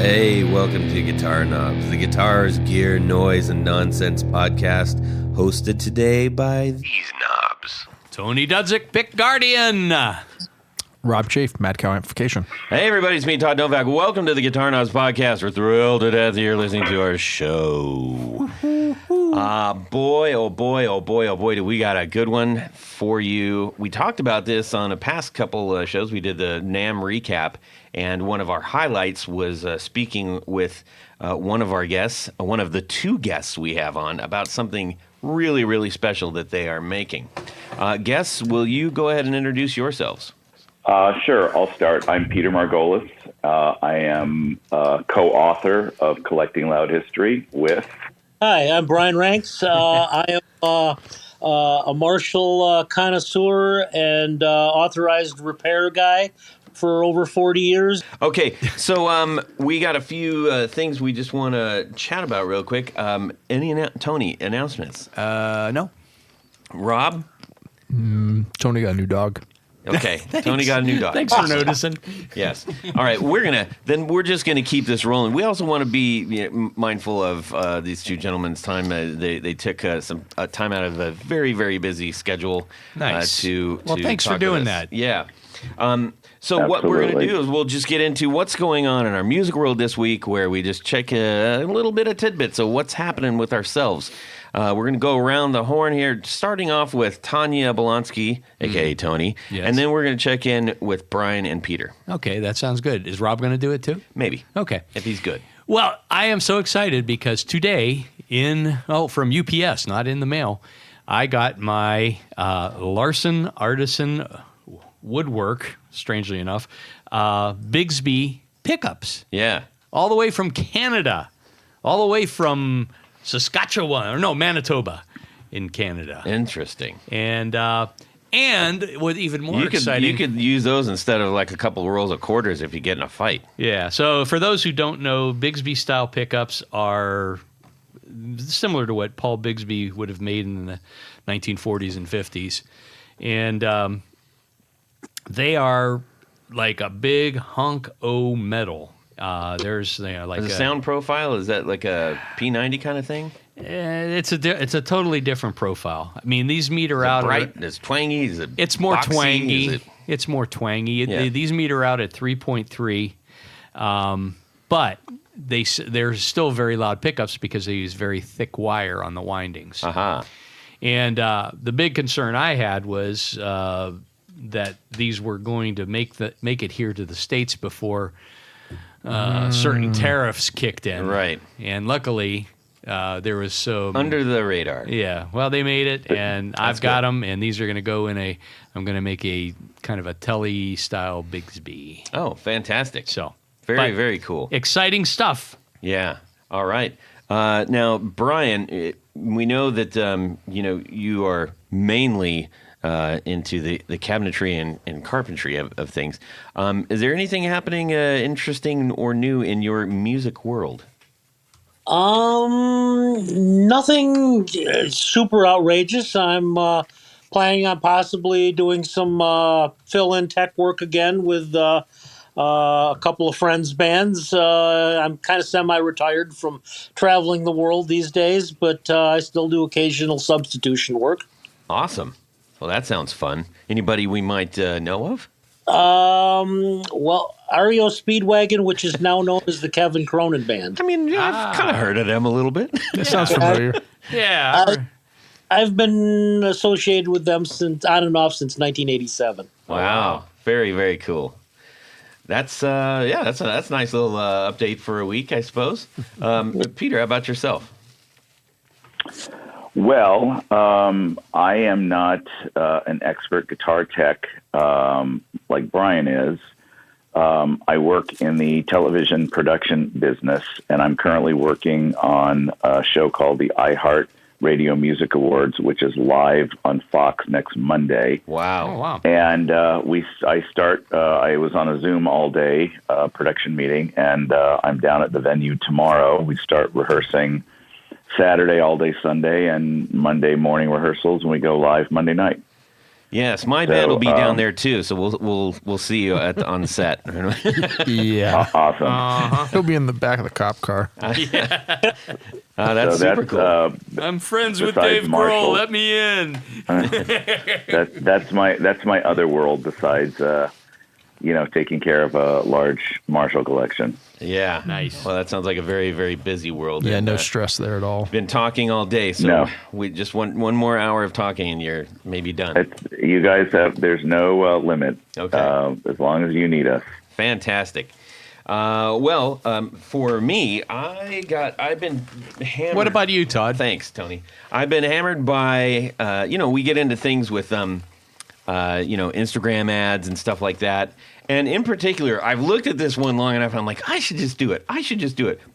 Hey, welcome to Guitar Knobs, the guitars, gear, noise, and nonsense podcast, hosted today by these knobs. Tony Dudzik, Pick Guardian. Rob Chafe, Mad Cow Amplification. Hey, everybody, it's me, Todd Novak. Welcome to the Guitar Knobs podcast. We're thrilled to death you're listening to our show. Boy, oh boy, oh boy, oh boy, do we got a good one for you. We talked about this on a past couple shows. We did the NAMM recap, and one of our highlights was speaking with one of our guests, one of the two guests we have on, about something really, really special that they are making. Guests, will you go ahead and introduce yourselves? Sure, I'll start. I'm Peter Margolis. I am co-author of Collecting Loud History with... Hi, I'm Brian Ranks. I am a Marshall connoisseur and authorized repair guy for over 40 years. Okay, so we got a few things we just want to chat about real quick. Tony, announcements? No. Rob? Tony got a new dog. Okay, Tony got a new dog. Thanks for noticing. Yes. All right, we're just gonna keep this rolling. We also want to be mindful of these two gentlemen's time. They took some time out of a very, very busy schedule. Nice. To thanks for talk doing with us. that. Yeah. So what we're going to do is we'll just get into what's going on in our music world this week, where we just check a little bit of tidbits of what's happening with ourselves. We're going to go around the horn here, starting off with Tanya Bolonsky, a.k.a. Tony, Yes. and then we're going to check in with Brian and Peter. Okay, that sounds good. Is Rob going to do it too? Maybe. Okay. If he's good. Well, I am so excited because today from UPS, not in the mail, I got my Larson Artisan Woodwork, strangely enough, Bigsby pickups. Yeah. All the way from Canada, all the way from Manitoba in Canada. Interesting. And what even more exciting... You could use those instead of like a couple of rolls of quarters if you get in a fight. Yeah, so for those who don't know, Bigsby-style pickups are similar to what Paul Bigsby would have made in the 1940s and 50s. And they are like a big hunk o' metal. There's like the sound profile, is that like a P90 kind of thing? It's a totally different profile. I mean, these meter out bright. It's twangy. It's more boxy? twangy. It's more twangy. Yeah. These meter out at 3.3, but they're still very loud pickups because they use very thick wire on the windings. Uh-huh. And the big concern I had was that these were going to make it here to the States before certain tariffs kicked in. Right. And luckily, there was some... Under the radar. Yeah. Well, they made it, and I've got them, and these are going to go in I'm going to make a kind of a Telly-style Bigsby. Oh, fantastic. So... Very cool. Exciting stuff. Yeah. All right. Now, Brian, we know that you are mainly into the cabinetry and carpentry of things. Is there anything happening interesting or new in your music world? Nothing super outrageous. I'm planning on possibly doing some fill-in tech work again with a couple of friends' bands. I'm kind of semi-retired from traveling the world these days, but I still do occasional substitution work. Awesome. Well, that sounds fun. Anybody we might know of? Well, REO Speedwagon, which is now known as the Kevin Cronin Band. I mean, I've kind of heard of them a little bit. That sounds familiar. Yeah. I've been associated with them on and off since 1987. Wow. Very, very cool. That's that's a nice little update for a week, I suppose. Peter, how about yourself? Well, I am not an expert guitar tech like Brian is. I work in the television production business, and I'm currently working on a show called the iHeart Radio Music Awards, which is live on Fox next Monday. Wow. Oh, wow. And I was on a Zoom all day production meeting, and I'm down at the venue tomorrow. We start rehearsing Saturday all day Sunday, and Monday morning rehearsals, and we go live Monday night. Yes, my band will be down there too, so we'll see you on the set. Yeah. Awesome. He'll be in the back of the cop car. That's super cool. I'm friends with besides Dave Grohl. Marshall. Let me in. That's my other world besides taking care of a large Marshall collection. Yeah. Nice. Well, that sounds like a very, very busy world. Yeah, And, no stress there at all. been talking all day, so No. we just want one more hour of talking and you're maybe done. You guys there's no limit. Okay. As long as you need us. Fantastic. For me, I've been hammered. What about you, Todd? Thanks, Tony. I've been hammered by, we get into things with, Instagram ads and stuff like that. And in particular, I've looked at this one long enough, and I'm like, I should just do it.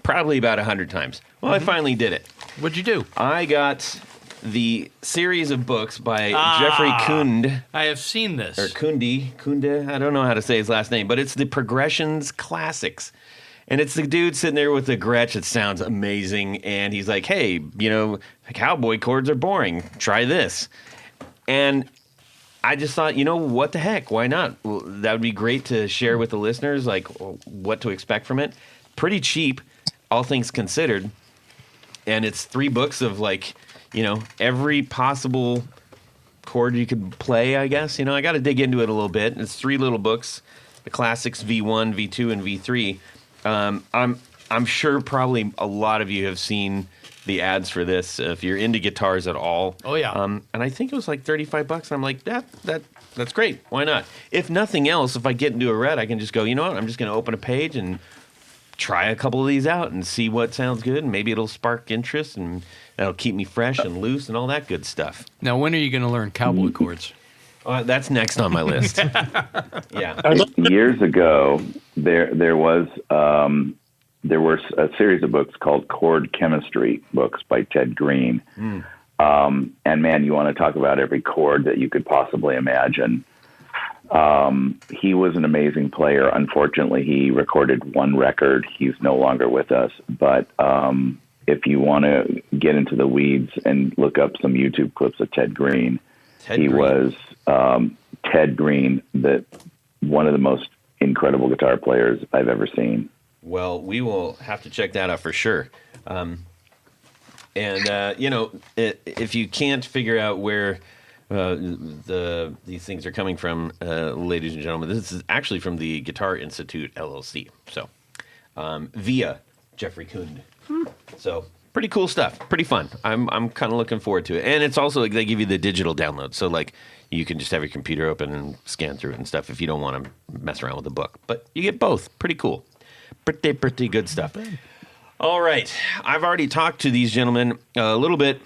Probably about 100 times. Well, I finally did it. What'd you do? I got the series of books by Jeffrey Kund. I have seen this. Or Kunde, I don't know how to say his last name, but it's the Progressions Classics. And it's the dude sitting there with the Gretsch that sounds amazing, and he's like, hey, cowboy chords are boring. Try this. And I just thought, what the heck? Why not? Well, that would be great to share with the listeners, like what to expect from it. Pretty cheap, all things considered. And it's 3 books of every possible chord you could play, I guess. I got to dig into it a little bit. It's 3 little books, the classics V1, V2, and V3. I'm sure probably a lot of you have seen the ads for this if you're into guitars at all. Oh, yeah. And I think it was like $35, and I'm like, that's great. Why not? If nothing else, if I get into a rut, I can just go, you know what? I'm just going to open a page and try a couple of these out and see what sounds good, and maybe it'll spark interest, and that'll keep me fresh and loose and all that good stuff. Now, when are you going to learn cowboy chords? That's next on my list. Yeah. Years ago, there were a series of books called Chord Chemistry books by Ted Green. And man, you want to talk about every chord that you could possibly imagine. He was an amazing player. Unfortunately, he recorded 1 record. He's no longer with us. But if you want to get into the weeds and look up some YouTube clips of Ted Green, was Ted Green, one of the most incredible guitar players I've ever seen. Well, we will have to check that out for sure. If you can't figure out where these things are coming from, ladies and gentlemen, this is actually from the Guitar Institute, LLC. So, via Jeffrey Kund. So, pretty cool stuff. Pretty fun. I'm kind of looking forward to it. And it's also, they give you the digital download. So, you can just have your computer open and scan through it and stuff if you don't want to mess around with the book. But you get both. Pretty cool. Pretty good stuff. All right. I've already talked to these gentlemen a little bit,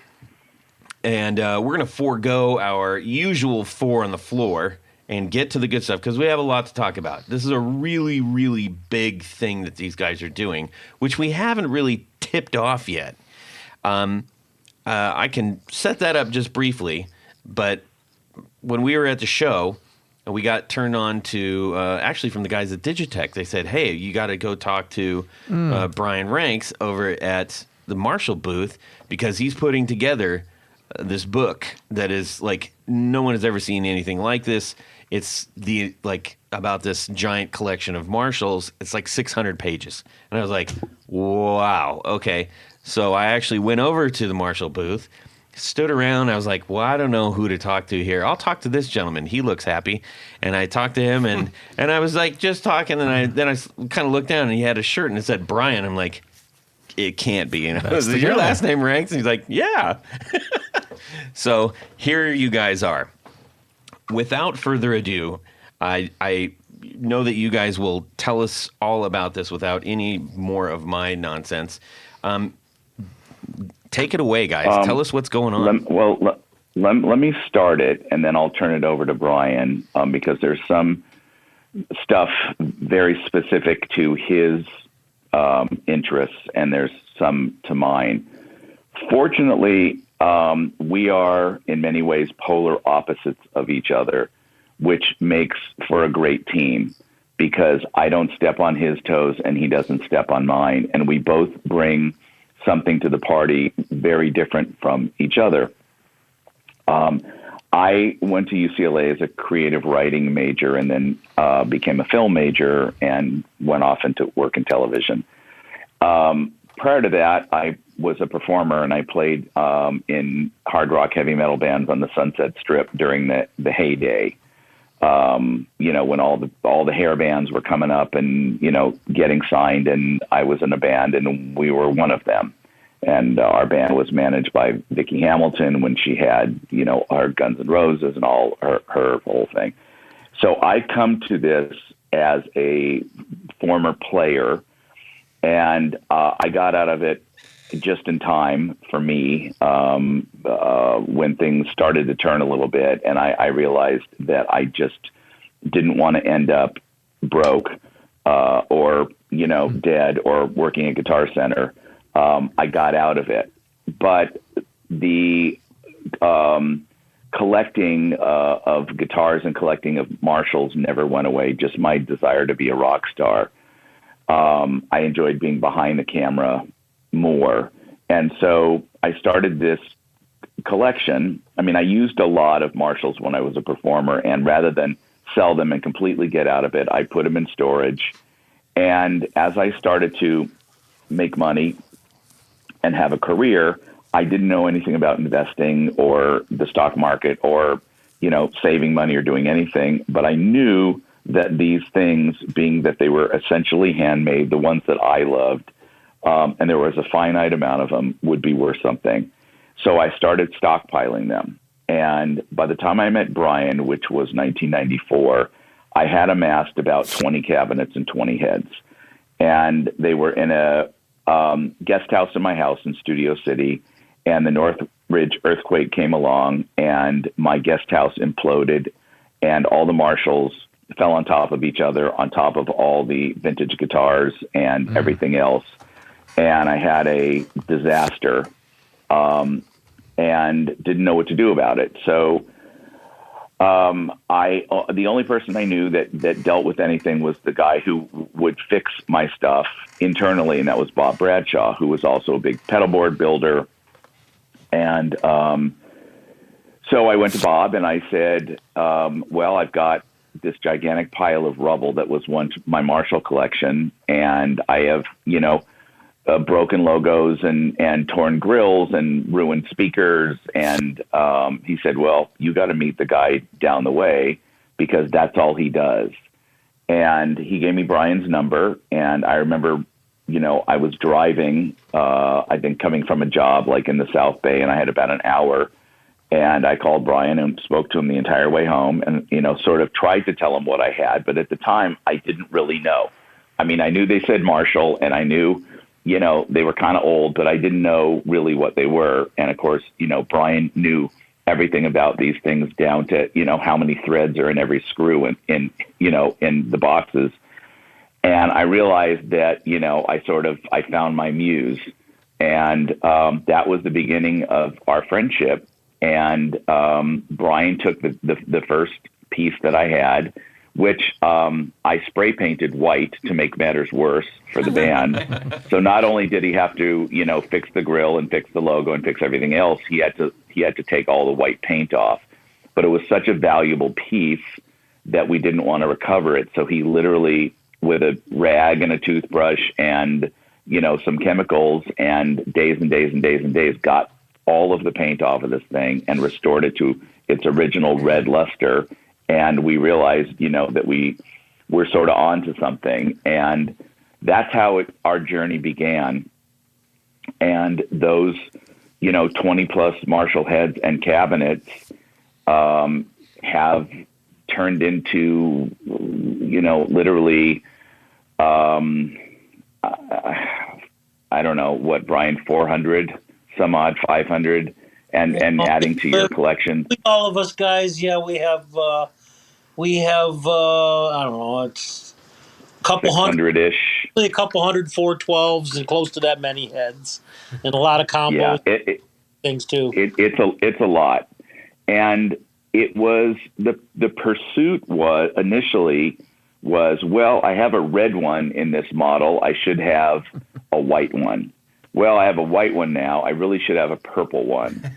and we're going to forego our usual 4 on the floor and get to the good stuff because we have a lot to talk about. This is a really, really big thing that these guys are doing, which we haven't really tipped off yet. I can set that up just briefly, but when we were at the show, we got turned on to, actually from the guys at Digitech. They said, hey, you got to go talk to Brian Ranks over at the Marshall booth because he's putting together this book that is no one has ever seen anything like this. It's about this giant collection of Marshalls. It's 600 pages. And I was like, wow, okay. So I actually went over to the Marshall booth, stood around. I was like, well, I don't know who to talk to here. I'll talk to this gentleman. He looks happy. And I talked to him, and I was just talking, and then I kind of looked down, and he had a shirt, and it said Brian. I'm like, it can't be. Is your last name Ranks? And he's like, yeah. So here you guys are. Without further ado, I know that you guys will tell us all about this without any more of my nonsense. Take it away, guys. Tell us what's going on. Let me start it, and then I'll turn it over to Brian because there's some stuff very specific to his interests, and there's some to mine. Fortunately, we are in many ways polar opposites of each other, which makes for a great team because I don't step on his toes and he doesn't step on mine, and we both bring something to the party very different from each other. I went to UCLA as a creative writing major and then became a film major and went off into work in television. Prior to that, I was a performer and I played in hard rock heavy metal bands on the Sunset Strip during the heyday. When all the hair bands were coming up and, getting signed, and I was in a band and we were one of them. And our band was managed by Vicki Hamilton when she had, our Guns N' Roses and all her whole thing. So I come to this as a former player, and I got out of it just in time for me when things started to turn a little bit, and I realized that I just didn't want to end up broke or dead or working at Guitar Center. I got out of it, but the collecting of guitars and collecting of Marshalls never went away. Just my desire to be a rock star. I enjoyed being behind the camera more. And so I started this collection. I mean, I used a lot of Marshalls when I was a performer, and rather than sell them and completely get out of it, I put them in storage. And as I started to make money and have a career, I didn't know anything about investing or the stock market or, saving money or doing anything. But I knew that these things, being that they were essentially handmade, the ones that I loved, and there was a finite amount of them, would be worth something. So I started stockpiling them. And by the time I met Brian, which was 1994, I had amassed about 20 cabinets and 20 heads. And they were in a guest house in my house in Studio City, and the Northridge earthquake came along, and my guest house imploded, and all the Marshalls fell on top of each other, on top of all the vintage guitars and everything else. And I had a disaster and didn't know what to do about it. So the only person I knew that dealt with anything was the guy who would fix my stuff internally, and that was Bob Bradshaw, who was also a big pedal board builder. And so I went to Bob and I said, well, I've got this gigantic pile of rubble that was once my Marshall collection, and I have, broken logos and torn grills and ruined speakers. And he said, well, you got to meet the guy down the way because that's all he does. And he gave me Brian's number. And I remember, I was driving, I'd been coming from a job like in the South Bay, and I had about an hour. And I called Brian and spoke to him the entire way home and, sort of tried to tell him what I had. But at the time, I didn't really know. I mean, I knew they said Marshall, and I knew, they were kind of old, but I didn't know really what they were. And of course, Brian knew everything about these things down to, how many threads are in every screw in the boxes. And I realized that, I found my muse, and that was the beginning of our friendship. And Brian took the first piece that I had, which I spray painted white to make matters worse for the band. So not only did he have to, fix the grill and fix the logo and fix everything else, he had to take all the white paint off. But it was such a valuable piece that we didn't want to recover it. So he literally, with a rag and a toothbrush and, some chemicals and days and days and days and days, got all of the paint off of this thing and restored it to its original red luster. And we realized, that we were sort of onto something. And that's how our journey began. And those, 20 plus Marshall heads and cabinets have turned into, literally, I don't know what, Brian, 400, some odd 500. And adding to your collection. All of us guys, yeah, we have, I don't know, it's a couple hundred-ish. A couple hundred 412s and close to that many heads, and a lot of combos, things too. It's a lot, and it was the pursuit was initially well, I have a red one in this model, I should have a white one. well, I have a white one now. I really should have a purple one.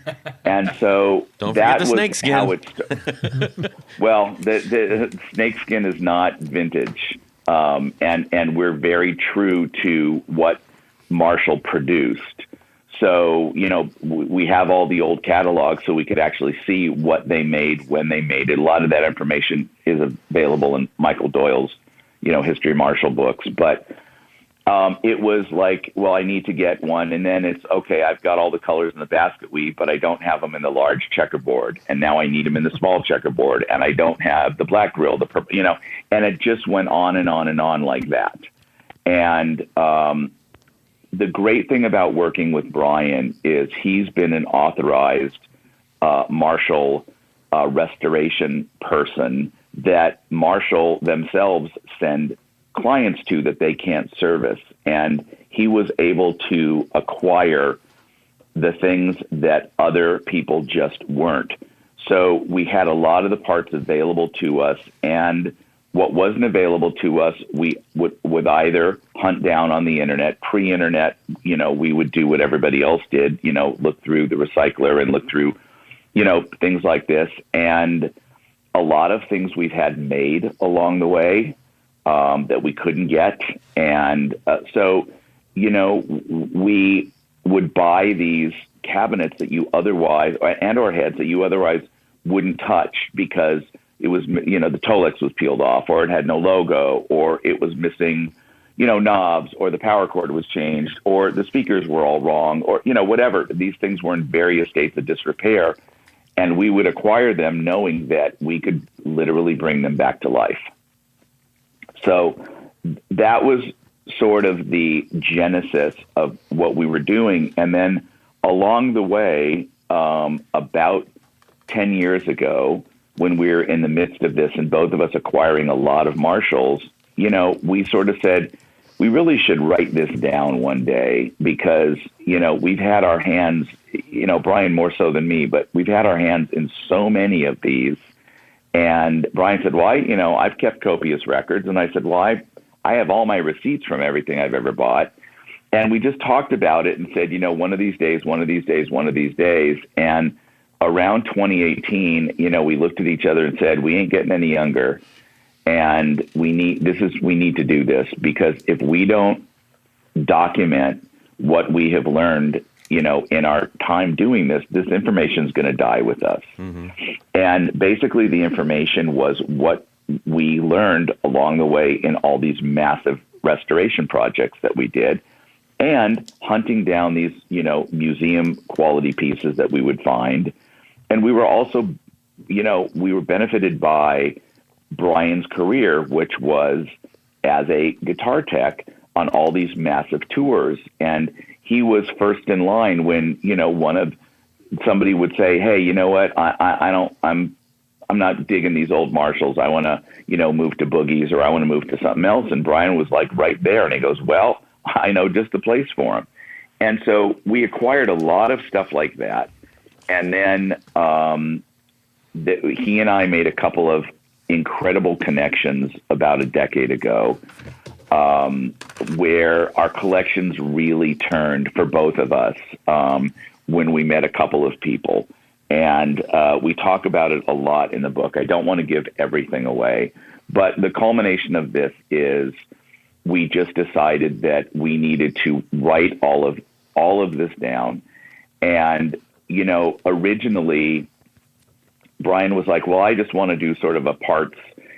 And so Don't that forget the was snakeskin. how it well, the snakeskin is not vintage. And we're very true to what Marshall produced. So, we have all the old catalogs so we could actually see what they made when they made it. A lot of that information is available in Michael Doyle's, History of Marshall books. But it was like, well, I need to get one. And then it's, okay, I've got all the colors in the basket weave, but I don't have them in the large checkerboard. And now I need them in the small checkerboard. And I don't have the black grill, the purple, and it just went on and on and on like that. And the great thing about working with Brian is he's been an authorized Marshall restoration person that Marshall themselves send clients to that they can't service. And he was able to acquire the things that other people just weren't. So we had a lot of the parts available to us, and what wasn't available to us, we would either hunt down on the internet, pre-internet, we would do what everybody else did, look through the recycler and look through, things like this. And a lot of things we've had made along the way that we couldn't get. And so, we would buy these cabinets that you otherwise, or heads that you otherwise wouldn't touch because it was, the Tolex was peeled off, or it had no logo, or it was missing, knobs, or the power cord was changed, or the speakers were all wrong, or, whatever. These things were in various states of disrepair. And we would acquire them knowing that we could literally bring them back to life. So that was sort of the genesis of what we were doing. And then along the way, about 10 years ago, when we were in the midst of this and both of us acquiring a lot of Marshalls, we sort of said, we really should write this down one day because, we've had our hands, Brian more so than me, but we've had our hands in so many of these. And Brian said, well, I've kept copious records. And I said, well, I have all my receipts from everything I've ever bought. And we just talked about it and said, one of these days, one of these days, one of these days. And around 2018, we looked at each other and said, we ain't getting any younger. And we need to do this because if we don't document what we have learned, in our time doing this information is going to die with us. Mm-hmm. And basically the information was what we learned along the way in all these massive restoration projects that we did and hunting down these, museum quality pieces that we would find. And we were also, we were benefited by Brian's career, which was as a guitar tech on all these massive tours. And he was first in line when, somebody would say, hey, you know what? I'm not digging these old Marshalls. I want to, move to boogies or I want to move to something else. And Brian was like right there. And he goes, well, I know just the place for him. And so we acquired a lot of stuff like that. And then he and I made a couple of incredible connections about a decade ago where our collections really turned for both of us when we met a couple of people. And we talk about it a lot in the book. I don't want to give everything away, but the culmination of this is we just decided that we needed to write all of this down. And, originally Brian was like, well, I just want to do sort of a parts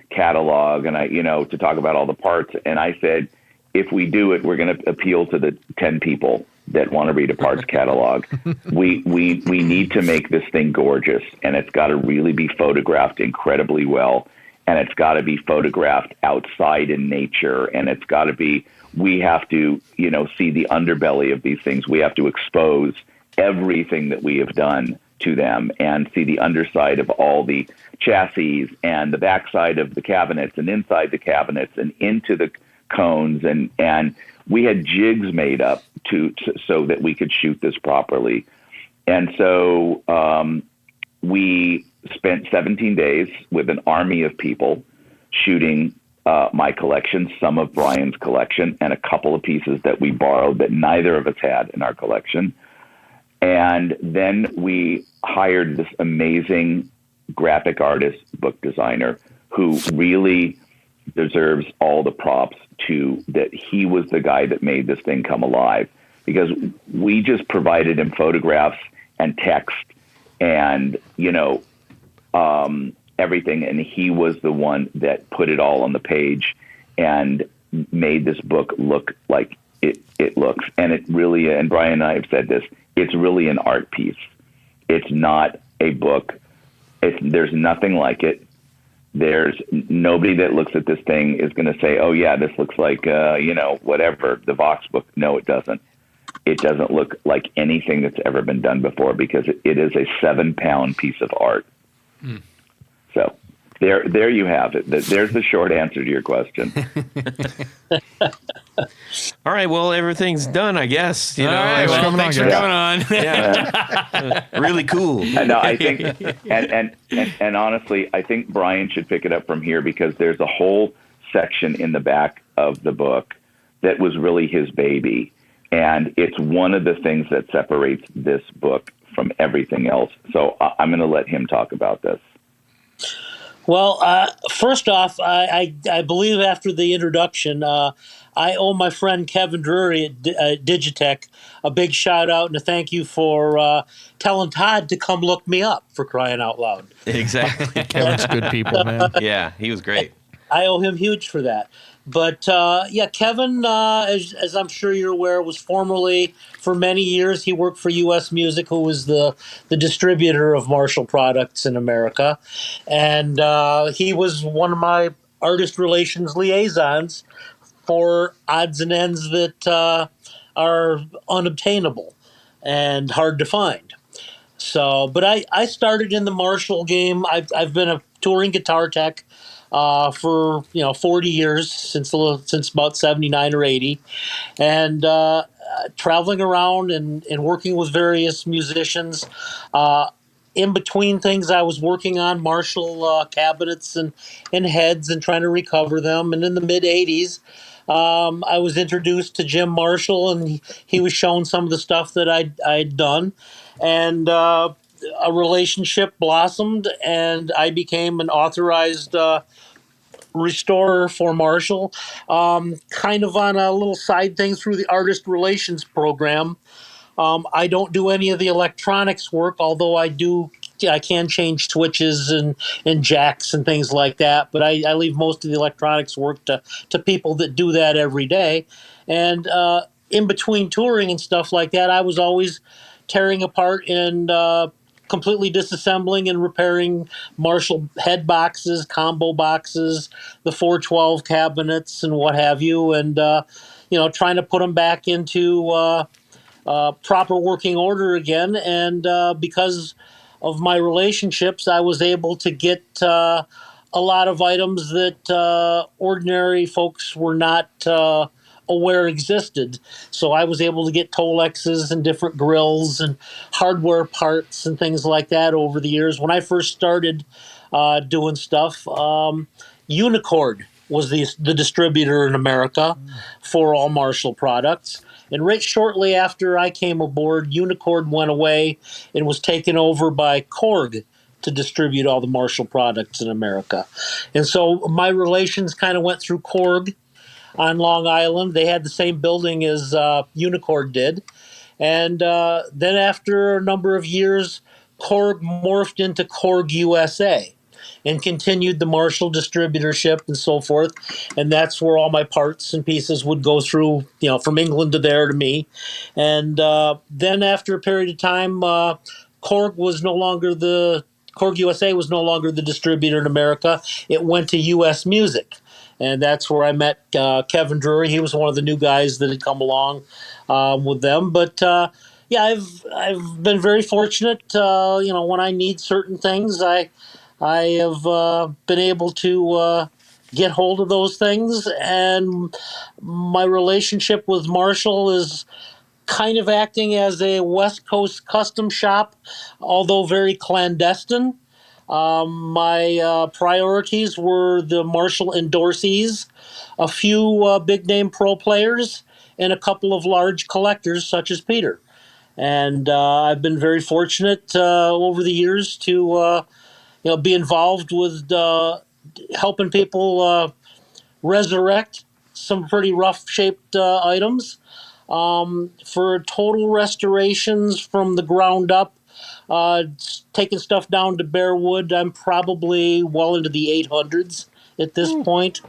catalog and to talk about all the parts. And I said, if we do it, we're going to appeal to the 10 people that want to read a parts catalog. We need to make this thing gorgeous, and it's got to really be photographed incredibly well. And it's got to be photographed outside in nature. And it's got to be, we have to, see the underbelly of these things. We have to expose everything that we have done to them and see the underside of all the chassis and the backside of the cabinets and inside the cabinets and into the cones. And we had jigs made up so that we could shoot this properly. And so we spent 17 days with an army of people shooting my collection, some of Brian's collection, and a couple of pieces that we borrowed that neither of us had in our collection. And then we hired this amazing graphic artist, book designer, who really deserves all the props to that. He was the guy that made this thing come alive, because we just provided him photographs and text and, everything. And he was the one that put it all on the page and made this book look like it looks. And it really, and Brian and I have said this, it's really an art piece. It's not a book. There's nothing like it. There's nobody that looks at this thing is going to say, oh yeah, this looks like, whatever, the Vox book. No, it doesn't. It doesn't look like anything that's ever been done before, because it is a 7-pound piece of art. So there you have it. There's the short answer to your question. All right, well, everything's done, I guess. All right, well, thanks for coming on. Yeah. Really cool. No, I think, and honestly, I think Brian should pick it up from here, because there's a whole section in the back of the book that was really his baby. And it's one of the things that separates this book from everything else. So I'm going to let him talk about this. Well, first off, I believe after the introduction, I owe my friend Kevin Drury at Digitech a big shout out and a thank you for telling Todd to come look me up, for crying out loud. Exactly. Kevin's good people, man. Yeah, he was great. I owe him huge for that. But Kevin, as I'm sure you're aware, was formerly, for many years, he worked for U.S. Music, who was the distributor of Marshall products in America. And he was one of my artist relations liaisons for odds and ends that are unobtainable and hard to find. So, but I started in the Marshall game. I've been a touring guitar tech for 40 years, since about 79 or 80, and traveling around and working with various musicians. In between things, I was working on Marshall cabinets and heads and trying to recover them. And in the mid 80s, I was introduced to Jim Marshall, and he was shown some of the stuff that I'd done, and a relationship blossomed, and I became an authorized restorer for Marshall, kind of on a little side thing through the artist relations program. I don't do any of the electronics work, although I can change switches and jacks and things like that. But I leave most of the electronics work to people that do that every day. And in between touring and stuff like that, I was always tearing apart and completely disassembling and repairing Marshall head boxes, combo boxes, the 412 cabinets, and what have you, and trying to put them back into proper working order again. And because of my relationships, I was able to get a lot of items that ordinary folks were not aware existed. So I was able to get Tolexes and different grills and hardware parts and things like that over the years. When I first started doing stuff, Unicord was the distributor in America for all Marshall products. And right shortly after I came aboard, Unicord went away and was taken over by Korg to distribute all the Marshall products in America. And so my relations kind of went through Korg on Long Island. They had the same building as Unicord did. And then after a number of years, Korg morphed into Korg USA and continued the Marshall distributorship and so forth. And that's where all my parts and pieces would go through, from England to there to me. And then after a period of time, Korg USA was no longer the distributor in America. It went to U.S. Music. And that's where I met Kevin Drury. He was one of the new guys that had come along with them. But I've been very fortunate. When I need certain things, I have been able to get hold of those things. And my relationship with Marshall is kind of acting as a West Coast custom shop, although very clandestine. My priorities were the Marshall endorsees, a few big name pro players, and a couple of large collectors such as Peter. And I've been very fortunate over the years to be involved with helping people resurrect some pretty rough shaped items. For total restorations from the ground up, taking stuff down to bare wood, I'm probably well into the 800s at this point.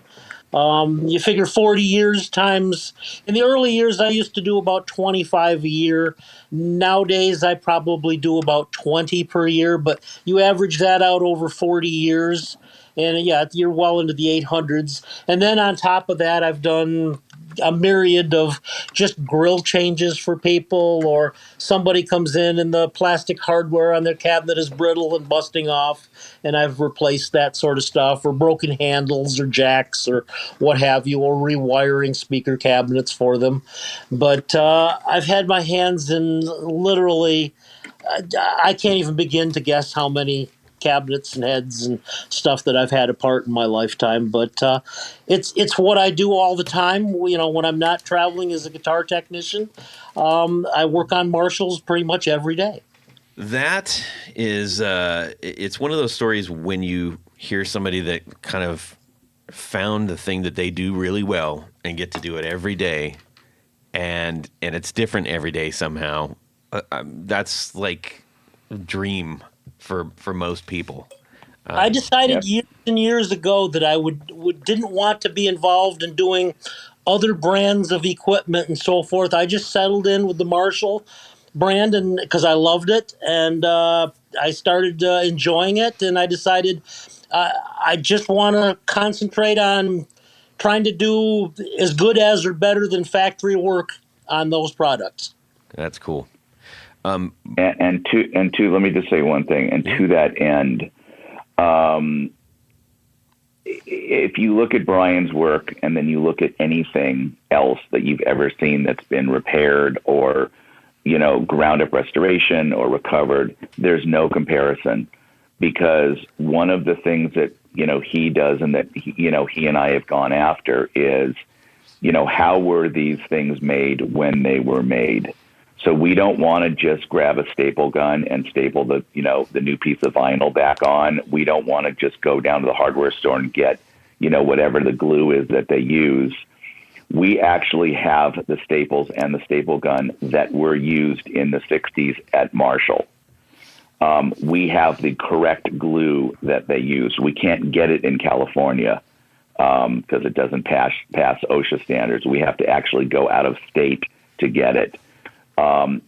You figure 40 years times. In the early years, I used to do about 25 a year. Nowadays, I probably do about 20 per year, but you average that out over 40 years. And yeah, you're well into the 800s. And then on top of that, I've done a myriad of just grill changes for people, or somebody comes in and the plastic hardware on their cabinet is brittle and busting off, and I've replaced that sort of stuff, or broken handles or jacks or what have you, or rewiring speaker cabinets for them. But I've had my hands in literally, I can't even begin to guess how many cabinets and heads and stuff that I've had apart in my lifetime. But it's what I do all the time. When I'm not traveling as a guitar technician, I work on Marshalls pretty much every day. That is, it's one of those stories when you hear somebody that kind of found the thing that they do really well and get to do it every day, and it's different every day somehow. That's like a dream for most people. I decided Yep. years and years ago that I didn't want to be involved in doing other brands of equipment and so forth. I just settled in with the Marshall brand, and because I loved it, and I started enjoying it, and I decided I just want to concentrate on trying to do as good as or better than factory work on those products. That's cool. And to let me just say one thing. And to that end, if you look at Brian's work and then you look at anything else that you've ever seen that's been repaired or, ground up restoration or recovered, there's no comparison, because one of the things that, he does and that, he and I have gone after is, how were these things made when they were made? So we don't want to just grab a staple gun and staple the new piece of vinyl back on. We don't want to just go down to the hardware store and get, whatever the glue is that they use. We actually have the staples and the staple gun that were used in the 60s at Marshall. We have the correct glue that they use. We can't get it in California because it doesn't pass OSHA standards. We have to actually go out of state to get it.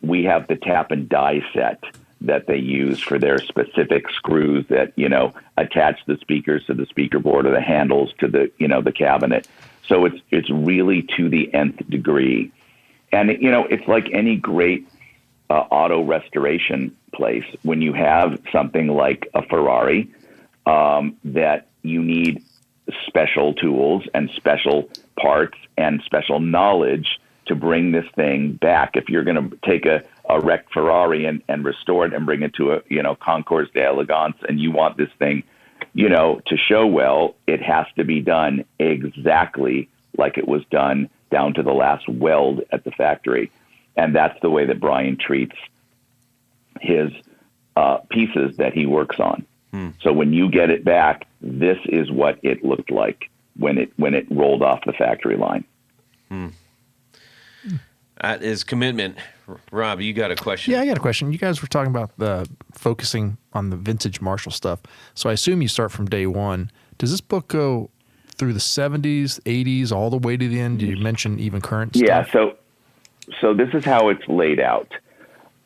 We have the tap and die set that they use for their specific screws that, attach the speakers to the speaker board or the handles to the, the cabinet. So it's really to the nth degree. And, it's like any great auto restoration place. When you have something like a Ferrari, that you need special tools and special parts and special knowledge to bring this thing back. If you're going to take a wrecked Ferrari and restore it and bring it to a, Concours d'Elegance, and you want this thing, to show well, it has to be done exactly like it was done down to the last weld at the factory. And that's the way that Brian treats his pieces that he works on. So when you get it back, this is what it looked like when it rolled off the factory line. That is commitment. Rob, you got a question? Yeah, I got a question. You guys were talking about the focusing on the vintage Marshall stuff. So I assume you start from day one. Does this book go through the 70s, 80s, all the way to the end? Did you mention even current stuff? Yeah, so this is how it's laid out.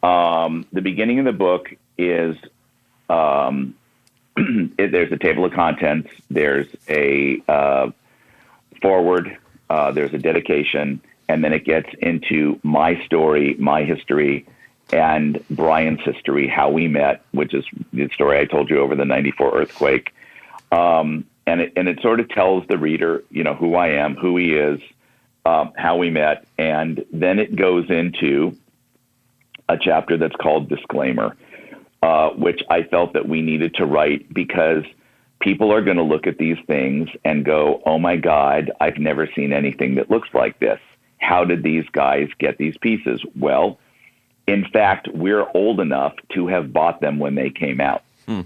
The beginning of the book is there's a table of contents. There's a forward. There's a dedication. And then it gets into my story, my history, and Brian's history, how we met, which is the story I told you over the 94 earthquake. And it sort of tells the reader, who I am, who he is, how we met. And then it goes into a chapter that's called Disclaimer. which I felt that we needed to write because people are going to look at these things and go, oh my God, I've never seen anything that looks like this. How did these guys get these pieces? Well, in fact, we're old enough to have bought them when they came out.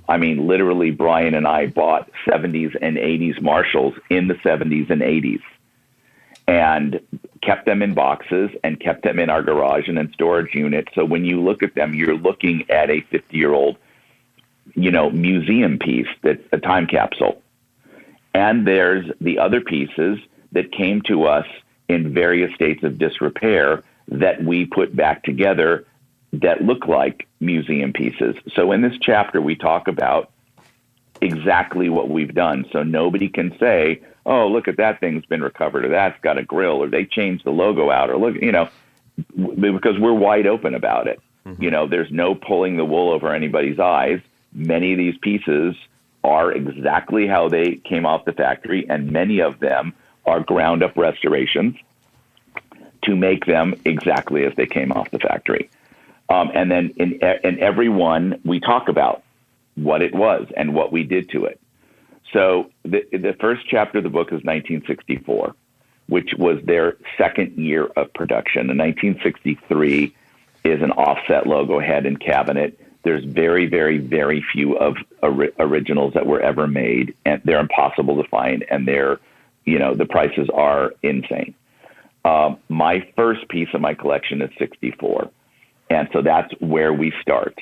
I mean, literally, Brian and I bought 70s and 80s Marshalls in the 70s and 80s and kept them in boxes and kept them in our garage and in storage unit. So when you look at them, you're looking at a 50-year-old, museum piece that's a time capsule. And there's the other pieces that came to us in various states of disrepair that we put back together that look like museum pieces. So in this chapter, we talk about exactly what we've done. So nobody can say, oh, look at that thing's been recovered, or that's got a grill, or they changed the logo out, or look, because we're wide open about it. There's no pulling the wool over anybody's eyes. Many of these pieces are exactly how they came off the factory, and many of them are ground up restorations to make them exactly as they came off the factory. And then in every one, we talk about what it was and what we did to it. So the first chapter of the book is 1964, which was their second year of production. And 1963 is an offset logo head and cabinet. There's very, very, very few of originals that were ever made, and they're impossible to find, and the prices are insane. My first piece of my collection is 64. And so that's where we start.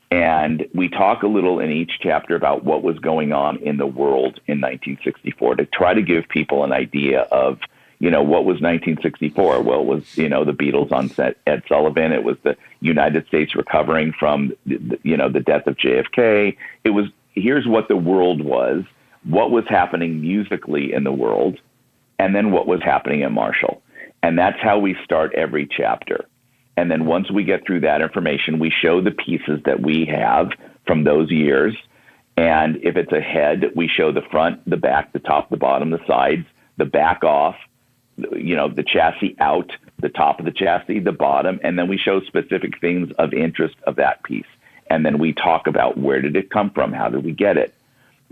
And we talk a little in each chapter about what was going on in the world in 1964 to try to give people an idea of, what was 1964? Well, it was, the Beatles on set, Ed Sullivan. It was the United States recovering from, the death of JFK. It was, here's what the world was, what was happening musically in the world, and then what was happening at Marshall. And that's how we start every chapter. And then once we get through that information, we show the pieces that we have from those years. And if it's a head, we show the front, the back, the top, the bottom, the sides, the back off, the chassis out, the top of the chassis, the bottom. And then we show specific things of interest of that piece. And then we talk about where did it come from? How did we get it?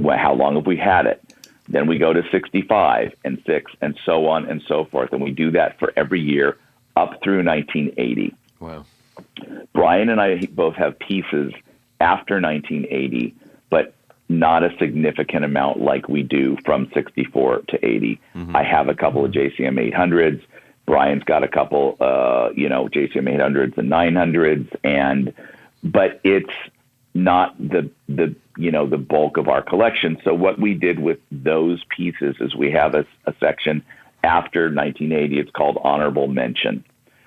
How long have we had it? Then we go to 65 and 6 and so on and so forth. And we do that for every year up through 1980. Wow. Brian and I both have pieces after 1980, but not a significant amount like we do from 64 to 80. I have a couple of JCM 800s. Brian's got a couple, JCM 800s and 900s, but it's not the bulk of our collection. So what we did with those pieces is we have a section after 1980, it's called Honorable Mention,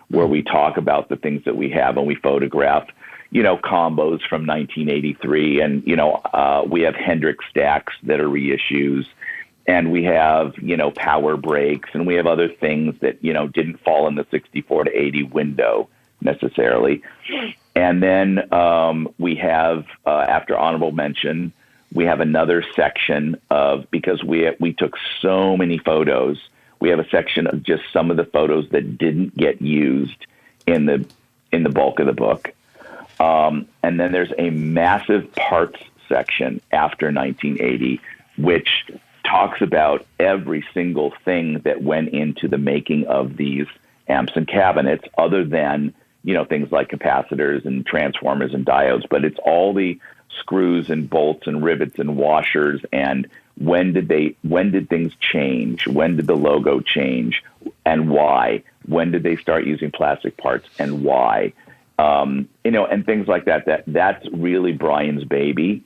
where we talk about the things that we have and we photograph, combos from 1983. And, we have Hendrix stacks that are reissues, and we have, power brakes, and we have other things that, didn't fall in the 64 to 80 window necessarily. And then we have, after Honorable Mention, we have another section of, because we took so many photos, we have a section of just some of the photos that didn't get used in the bulk of the book. And then there's a massive parts section after 1980, which talks about every single thing that went into the making of these amps and cabinets, other than, things like capacitors and transformers and diodes. But it's all the screws and bolts and rivets and washers, and when did things change? When did the logo change, and why? When did they start using plastic parts, and why? And things like that. That's really Brian's baby.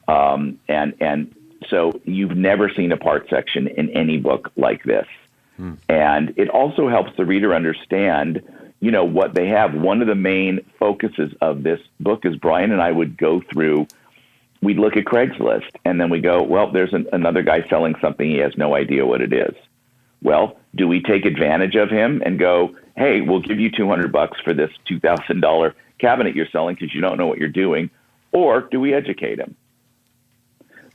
And so you've never seen a part section in any book like this. And it also helps the reader understand, what they have. One of the main focuses of this book is Brian and I would go through, we'd look at Craigslist, and then we go, well, there's another guy selling something. He has no idea what it is. Well, do we take advantage of him and go, hey, we'll give you $200 for this $2,000 cabinet you're selling because you don't know what you're doing? Or do we educate him?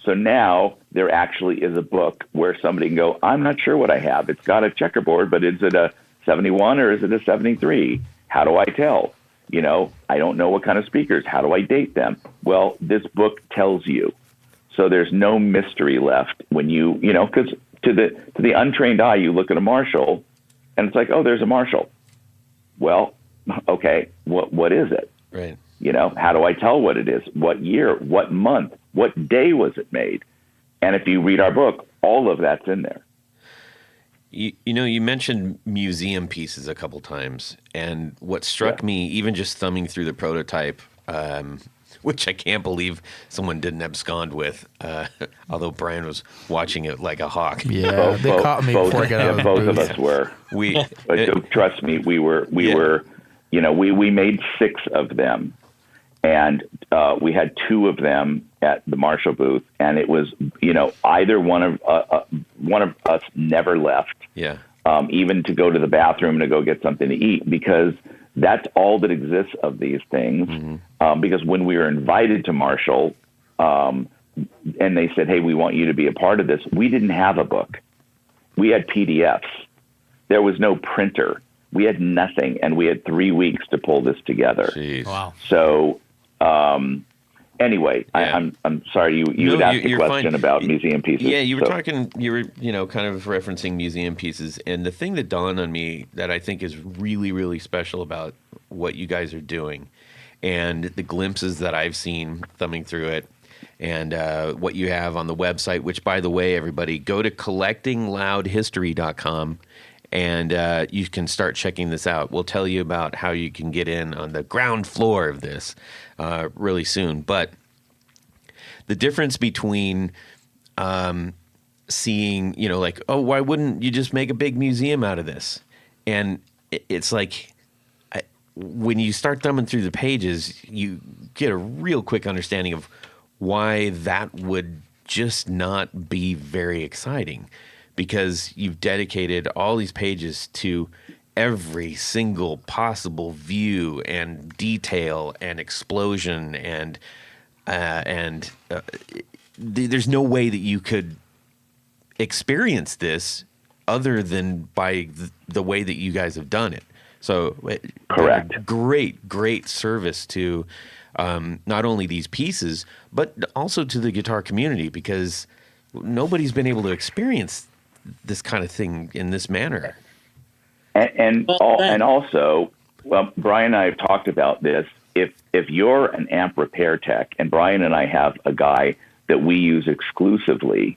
So now there actually is a book where somebody can go, I'm not sure what I have. It's got a checkerboard, but is it a 71 or is it a 73? How do I tell? I don't know what kind of speakers. How do I date them? Well, this book tells you. So there's no mystery left when because to the untrained eye, you look at a Marshall and it's like, oh, there's a Marshall. Well, okay, what is it? Right. How do I tell what it is? What year? What month? What day was it made? And if you read our book, all of that's in there. You mentioned museum pieces a couple times, and what struck me, even just thumbing through the prototype, which I can't believe someone didn't abscond with, although Brian was watching it like a hawk. Yeah, they caught me before I got out of the both booth. of us were. Trust me, we were. We made 6 of them, and we had 2 of them at the Marshall booth, and it was either one of us never left. Yeah. Even to go to the bathroom to go get something to eat, because that's all that exists of these things. Mm-hmm. Because when we were invited to Marshall, and they said, "Hey, we want you to be a part of this," we didn't have a book. We had PDFs. There was no printer. We had nothing, and we had 3 weeks to pull this together. Jeez. Wow. So, anyway, Yeah. I'm sorry you had asked a question about museum pieces. Yeah, you were talking. You were kind of referencing museum pieces, and the thing that dawned on me that I think is really, really special about what you guys are doing, and the glimpses that I've seen thumbing through it, and what you have on the website. Which, by the way, everybody go to collectingloudhistory.com. And you can start checking this out. We'll tell you about how you can get in on the ground floor of this really soon. But the difference between seeing, like, oh, why wouldn't you just make a big museum out of this? And it's like when you start thumbing through the pages, you get a real quick understanding of why that would just not be very exciting. Because you've dedicated all these pages to every single possible view and detail and explosion, and there's no way that you could experience this other than by the way that you guys have done it. So, correct. Great service to not only these pieces, but also to the guitar community, because nobody's been able to experience this kind of thing in this manner. And also, well, Brian and I have talked about this. If you're an amp repair tech, and Brian and I have a guy that we use exclusively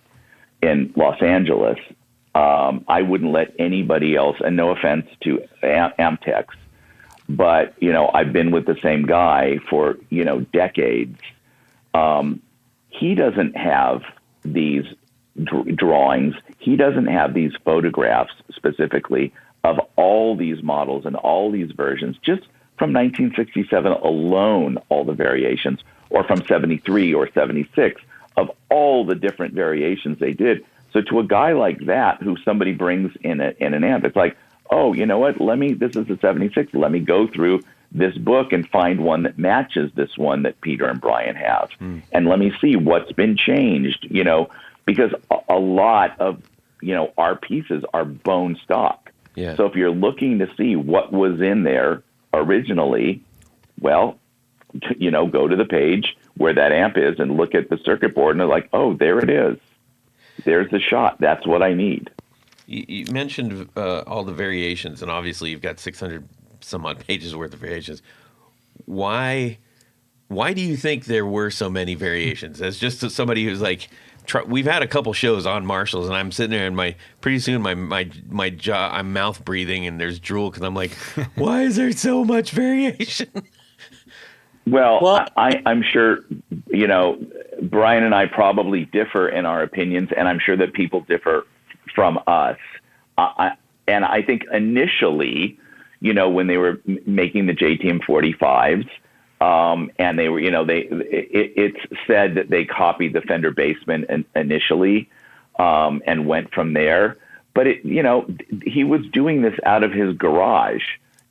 in Los Angeles, I wouldn't let anybody else, and no offense to amp techs, but, I've been with the same guy for, decades. He doesn't have these drawings. He doesn't have these photographs specifically of all these models and all these versions, just from 1967 alone, all the variations, or from 73 or 76 of all the different variations they did. So to a guy like that, who somebody brings in an amp, it's like, oh, you know what? This is a 76. Let me go through this book and find one that matches this one that Peter and Brian have. And let me see what's been changed, because a lot of, our pieces are bone stock. Yeah. So if you're looking to see what was in there originally, well, go to the page where that amp is and look at the circuit board, and they're like, oh, there it is. There's the shot. That's what I need. You mentioned all the variations, and obviously you've got 600 some odd pages worth of variations. Why do you think there were so many variations? As just somebody who's like, we've had a couple shows on Marshalls, and I'm sitting there, and pretty soon my jaw, I'm mouth breathing, and there's drool because I'm like, why is there so much variation? Well, I'm sure, Brian and I probably differ in our opinions, and I'm sure that people differ from us. And I think initially, when they were making the JTM 45s, and they were, it's said that they copied the Fender Bassman initially, and went from there. But he was doing this out of his garage,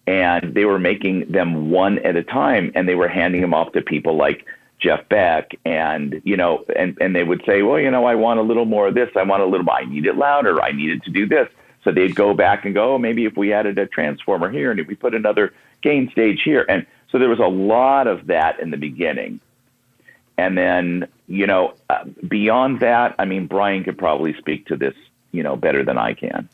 and they were making them one at a time, and they were handing them off to people like Jeff Beck, and and they would say, well, I want a little more of this. I need it louder. I need it to do this. So they'd go back and go, maybe if we added a transformer here, and if we put another gain stage here. And So there was a lot of that in the beginning. And then, beyond that, I mean, Brian could probably speak to this, better than I can.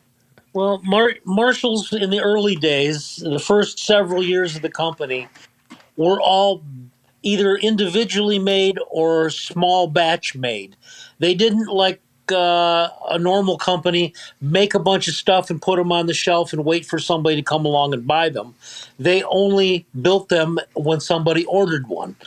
Well, Marshalls in the early days, the first several years of the company, were all either individually made or small batch made. They didn't, like a normal company, make a bunch of stuff and put them on the shelf and wait for somebody to come along and buy them. They only built them when somebody ordered one.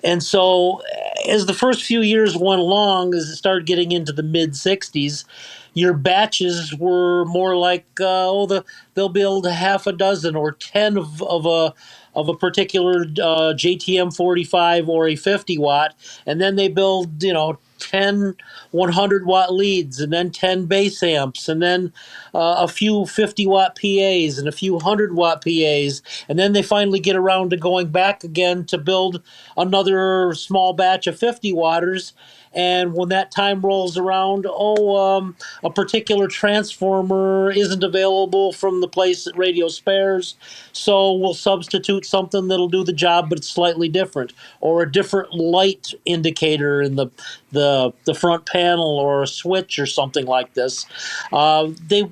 And so, as the first few years went along, as it started getting into the mid 60s, your batches were more like, they'll build half a dozen or 10 of a particular JTM 45 or a 50 watt, and then they build 10 100-watt leads, and then 10 bass amps, and then a few 50-watt PAs and a few 100-watt PAs, and then they finally get around to going back again to build another small batch of 50-watters. And when that time rolls around, a particular transformer isn't available from the place that Radio spares, so we'll substitute something that'll do the job, but it's slightly different, or a different light indicator in the front panel, or a switch, or something like this. They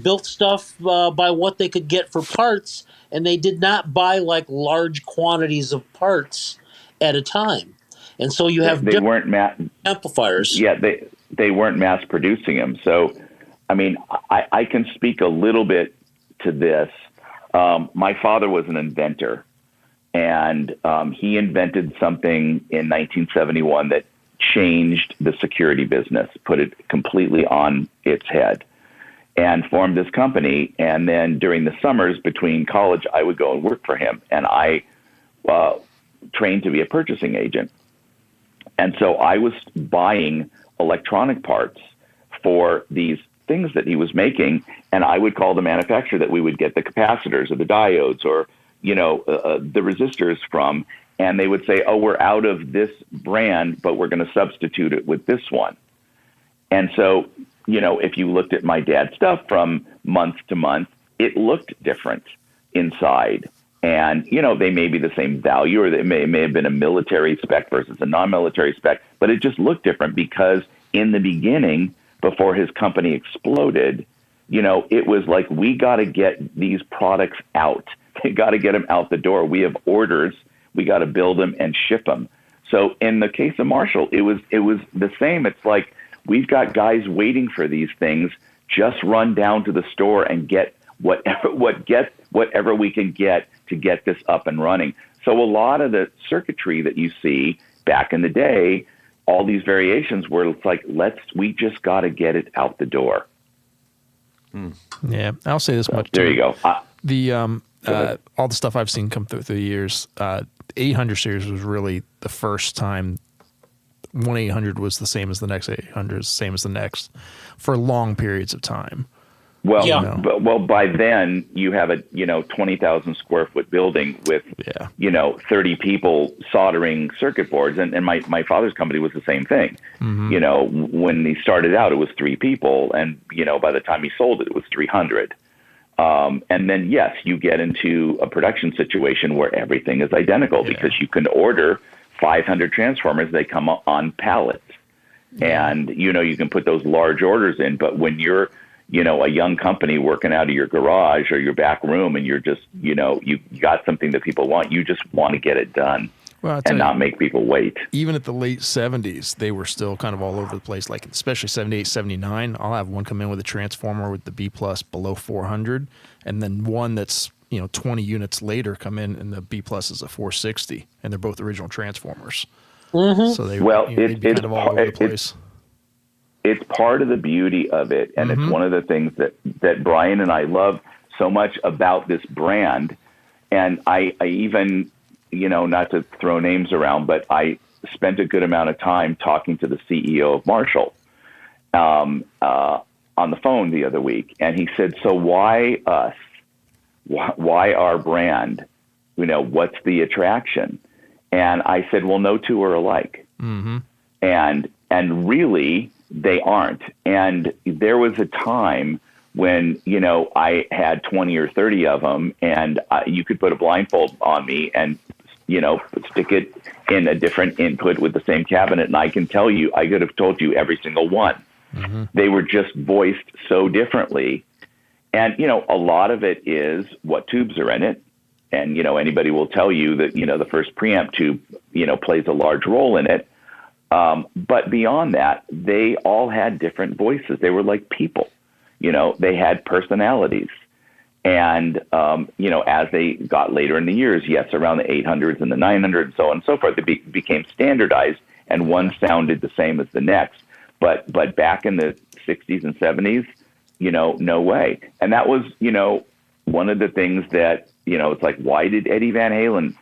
built stuff by what they could get for parts, and they did not buy like large quantities of parts at a time. And so you have weren't amplifiers. Yeah, they weren't mass producing them. So, I mean, I can speak a little bit to this. My father was an inventor, and he invented something in 1971 that changed the security business, put it completely on its head, and formed this company. And then during the summers between college, I would go and work for him, and I trained to be a purchasing agent. And so I was buying electronic parts for these things that he was making, and I would call the manufacturer that we would get the capacitors or the diodes or, the resistors from, and they would say, oh, we're out of this brand, but we're going to substitute it with this one. And so, if you looked at my dad's stuff from month to month, it looked different inside. And, they may be the same value, or they may have been a military spec versus a non-military spec, but it just looked different because in the beginning, before his company exploded, it was like, we got to get these products out. We got to get them out the door. We have orders. We got to build them and ship them. So in the case of Marshall, it was the same. It's like, we've got guys waiting for these things. Just run down to the store and get whatever we can get to get this up and running. So a lot of the circuitry that you see back in the day, all these variations where it's like, we just got to get it out the door. Yeah, I'll say this much. There you go. All the stuff I've seen come through the years, 800 series was really the first time. 1-800 was the same as the next 800, same as the next, for long periods of time. Well, well, by then you have a 20,000 square foot building with 30 people soldering circuit boards, and my father's company was the same thing. Mm-hmm. When he started out, it was 3 people, and by the time he sold it, it was 300. And then yes, you get into a production situation where everything is identical because you can order 500 transformers; they come on pallets, and you can put those large orders in. But when you're a young company working out of your garage or your back room, and you're just, you got something that people want, you just want to get it done and not make people wait. Even at the late 70s, they were still kind of all over the place, like especially 78, 79. I'll have one come in with a transformer with the B plus below 400, and then one that's, 20 units later come in and the B plus is a 460, and they're both original transformers. Mm-hmm. So they'd be kind of all over the place. It's part of the beauty of it, and it's one of the things that Brian and I love so much about this brand. And I even, not to throw names around, but I spent a good amount of time talking to the CEO of Marshall on the phone the other week, and he said, "So why us? Why our brand? What's the attraction?" And I said, "Well, no two are alike." Mm-hmm. And really, they aren't. And there was a time when, I had 20 or 30 of them, and you could put a blindfold on me and, stick it in a different input with the same cabinet. And I can tell you, I could have told you every single one. Mm-hmm. They were just voiced so differently. And, a lot of it is what tubes are in it. And, anybody will tell you that, the first preamp tube, plays a large role in it. But beyond that, they all had different voices. They were like people, they had personalities. And, as they got later in the years, yes, around the 800s and the 900s and so on and so forth, it became standardized and one sounded the same as the next. But back in the 60s and 70s, no way. And that was, one of the things that, it's like, why did Eddie Van Halen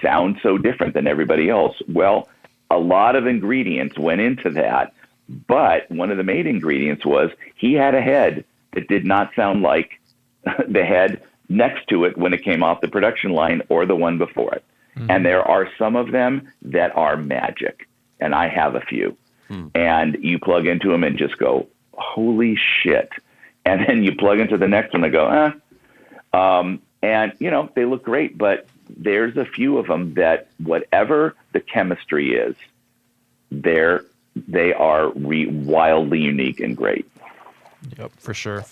sound so different than everybody else? Well, a lot of ingredients went into that, but one of the main ingredients was he had a head that did not sound like the head next to it when it came off the production line or the one before it. Mm-hmm. And there are some of them that are magic, and I have a few. And you plug into them and just go, holy shit. And then you plug into the next one and go, and, they look great, but there's a few of them that whatever the chemistry is, they are wildly unique and great. Yep, for sure.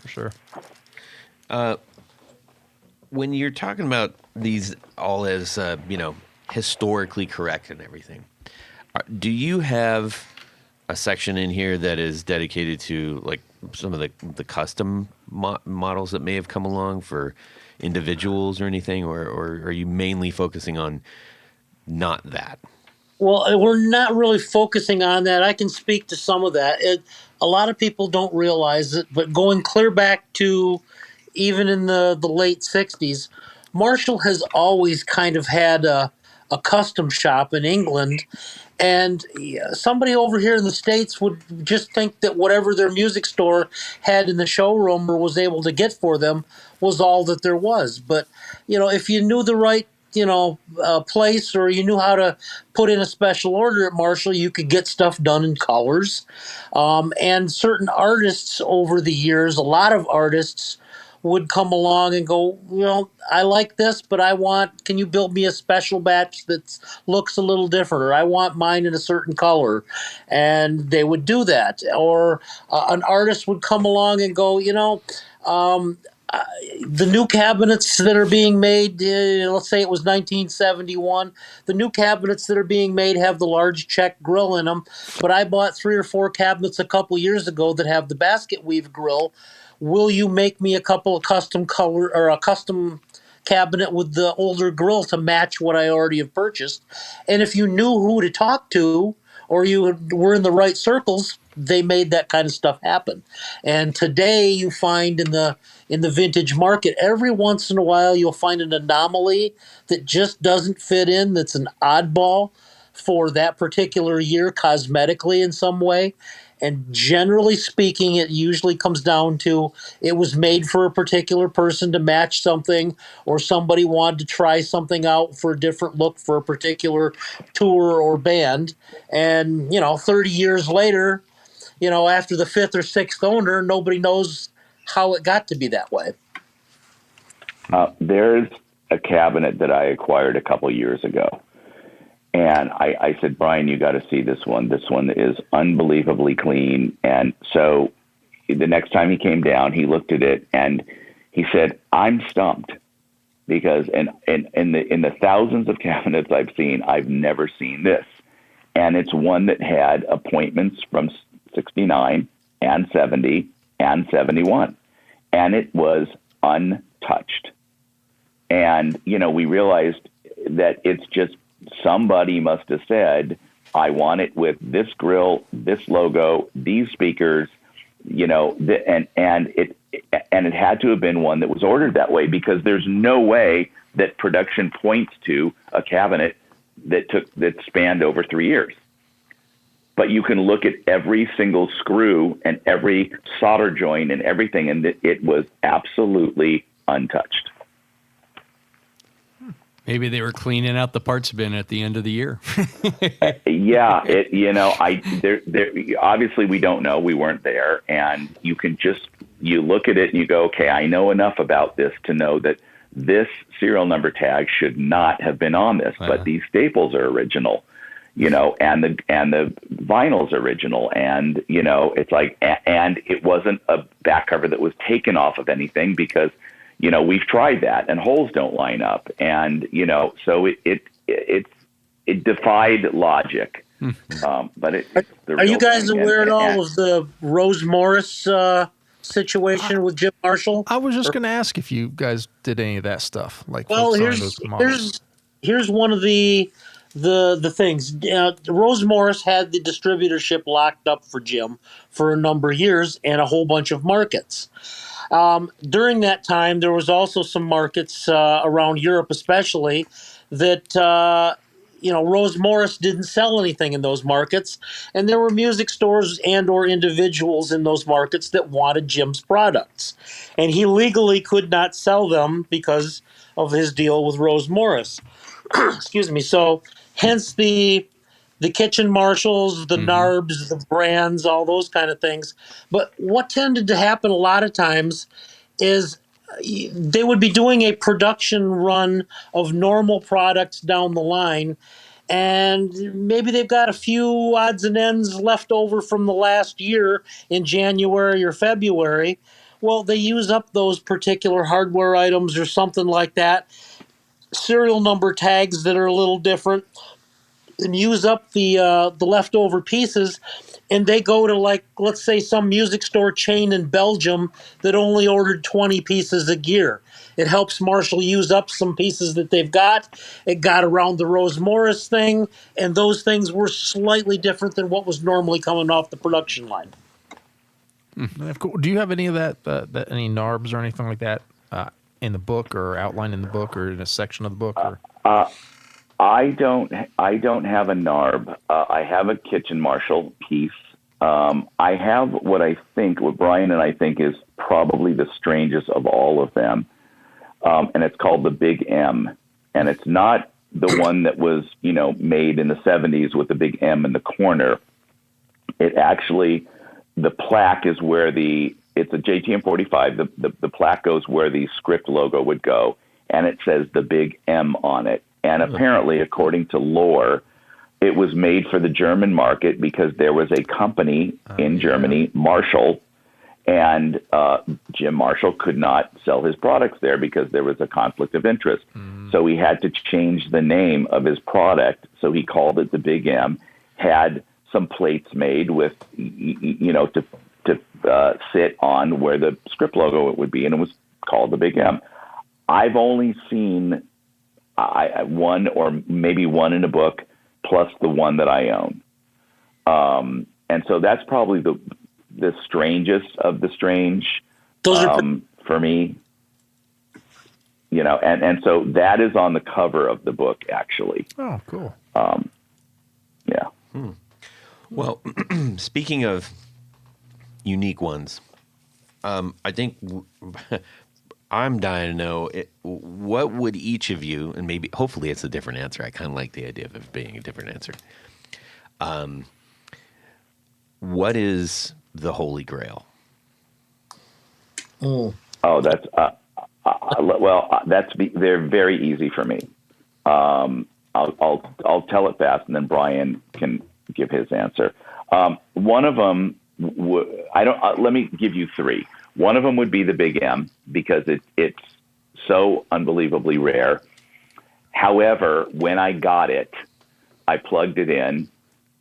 When you're talking about these all as, historically correct and everything, do you have a section in here that is dedicated to like some of the custom models that may have come along for individuals or anything, or are you mainly focusing on not that? Well, we're not really focusing on that. I can speak to some of that. A lot of people don't realize it, but going clear back to even in the late 60s, Marshall has always kind of had a custom shop in England. And somebody over here in the States would just think that whatever their music store had in the showroom or was able to get for them was all that there was. But, if you knew the right, place, or you knew how to put in a special order at Marshall, you could get stuff done in colors. And certain artists over the years, a lot of artists would come along and go, I like this, but can you build me a special batch that looks a little different, or I want mine in a certain color? And they would do that. Or an artist would come along and go, the new cabinets that are being made, let's say it was 1971, the new cabinets that are being made have the large check grill in them, but I bought 3 or 4 cabinets a couple years ago that have the basket weave grill. Will you make me a couple of custom color or a custom cabinet with the older grill to match what I already have purchased? And if you knew who to talk to, or you were in the right circles, they made that kind of stuff happen. And today you find in the vintage market, every once in a while you'll find an anomaly that just doesn't fit in, that's an oddball for that particular year cosmetically in some way. And generally speaking, it usually comes down to it was made for a particular person to match something, or somebody wanted to try something out for a different look for a particular tour or band. And, 30 years later, after the 5th or 6th owner, nobody knows how it got to be that way. There's a cabinet that I acquired a couple years ago. And I said, Brian, you got to see this one. This one is unbelievably clean. And so the next time he came down, he looked at it and he said, I'm stumped, because in the thousands of cabinets I've seen, I've never seen this. And it's one that had appointments from 69 and 70 and 71. And it was untouched. And, we realized that it's just, somebody must have said, I want it with this grill, this logo, these speakers, and it had to have been one that was ordered that way, because there's no way that production points to a cabinet that spanned over 3 years. But you can look at every single screw and every solder joint and everything, and it was absolutely untouched. Maybe they were cleaning out the parts bin at the end of the year. Yeah, obviously we don't know. We weren't there, and you look at it and you go, okay, I know enough about this to know that this serial number tag should not have been on this, but these staples are original, and the vinyl's original, and it's like, and it wasn't a back cover that was taken off of anything because we've tried that and holes don't line up, and so it defied logic. But are you guys aware at all of the Rose Morris situation with Jim Marshall? I was just going to ask if you guys did any of that stuff. Like, well, here's one of the things. Rose Morris had the distributorship locked up for Jim for a number of years and a whole bunch of markets. During that time, there was also some markets around Europe, especially that Rose Morris didn't sell anything in those markets, and there were music stores and/or individuals in those markets that wanted Jim's products, and he legally could not sell them because of his deal with Rose Morris. Excuse me. So, hence the kitchen Marshalls, the Narbs, the brands, all those kind of things. But what tended to happen a lot of times is they would be doing a production run of normal products down the line, and maybe they've got a few odds and ends left over from the last year in January or February. Well, they use up those particular hardware items or something like that, serial number tags that are a little different, and use up the leftover pieces, and they go to, like, let's say some music store chain in Belgium that only ordered 20 pieces a year. It helps Marshall use up some pieces that they've got. It got around the Rose Morris thing, and those things were slightly different than what was normally coming off the production line. Do you have any of that any NARBs or anything like that in the book, or outlined in the book, or in a section of the book? Or? I don't have a NARB. I have a kitchen Marshall piece. I have what Brian and I think is probably the strangest of all of them. And it's called the Big M. And it's not the one that was, made in the 70s with the big M in the corner. It actually, the plaque is where it's a JTM 45. The plaque goes where the script logo would go, and it says the Big M on it. And apparently, according to lore, it was made for the German market because there was a company in Germany, Marshall, and Jim Marshall could not sell his products there because there was a conflict of interest. So he had to change the name of his product. So he called it the Big M, had some plates made with, to sit on where the script logo would be, and it was called the Big M. I've only seen one or maybe one in a book, plus the one that I own. And so that's probably the strangest of the strange for me. And so that is on the cover of the book, actually. Oh, cool. Yeah. Well, speaking of unique ones, I think I'm dying to know what would each of you, and maybe hopefully it's a different answer. I kind of like the idea of it being a different answer. What is the Holy Grail? Oh, that's they're very easy for me. I'll tell it fast, and then Brian can give his answer. One of them, let me give you three. One of them would be the Big M because it's so unbelievably rare. However, when I got it, I plugged it in,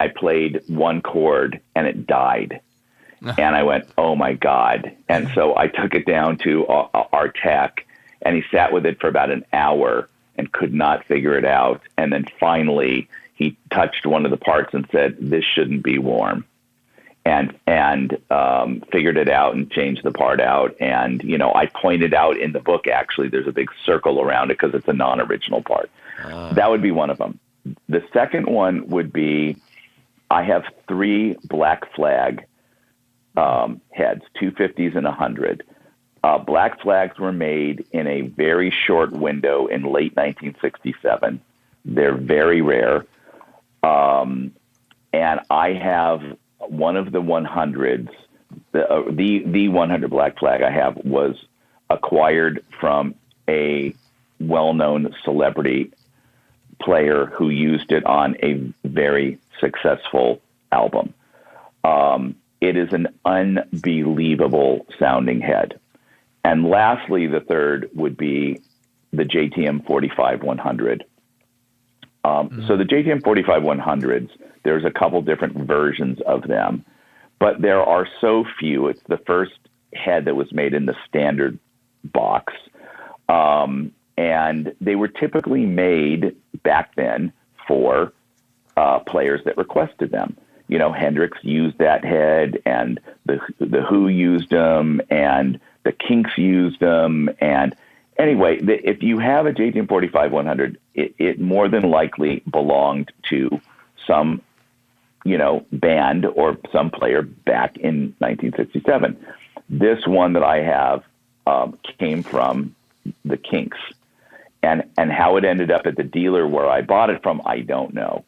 I played one chord, and it died. And I went, oh my God. And so I took it down to our tech, and he sat with it for about an hour and could not figure it out. And then finally he touched one of the parts and said, this shouldn't be warm. And figured it out and changed the part out. And, I pointed out in the book, actually, there's a big circle around it because it's a non-original part. That would be one of them. The second one would be, I have 3 Black Flag heads, 250s and 100. Black Flags were made in a very short window in late 1967. They're very rare. And I have one of the 100s, the 100 Black Flag I have was acquired from a well-known celebrity player who used it on a very successful album. It is an unbelievable sounding head. And lastly, the third would be the JTM 45-100. So the JTM 45-100s, there's a couple different versions of them, but there are so few. It's the first head that was made in the standard box. And they were typically made back then for players that requested them. You know, Hendrix used that head, and the Who used them, and the Kinks used them. And anyway, if you have a JTM 45-100, it more than likely belonged to some, you know, band or some player back in 1967. This one that I have came from the Kinks. And how it ended up at the dealer where I bought it from, I don't know.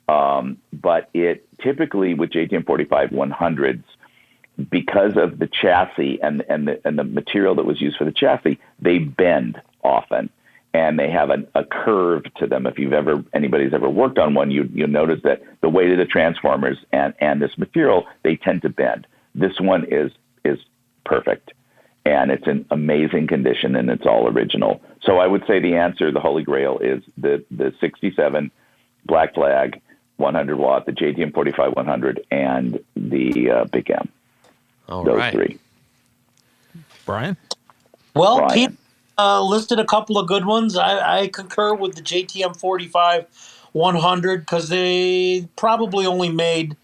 But it typically with JTM 45-100s, because of the chassis and the material that was used for the chassis, they bend often, and they have a curve to them. If anybody's ever worked on one, you'll notice that the weight of the transformers and this material, they tend to bend. This one is perfect, and it's in amazing condition, and it's all original. So I would say the answer, the Holy Grail, is the 67 Black Flag 100 watt, the JTM 45-100, and the Big M. All Those right. three. Brian? Well, Brian. Pete listed a couple of good ones. I concur with the JTM 45-100 because they probably only made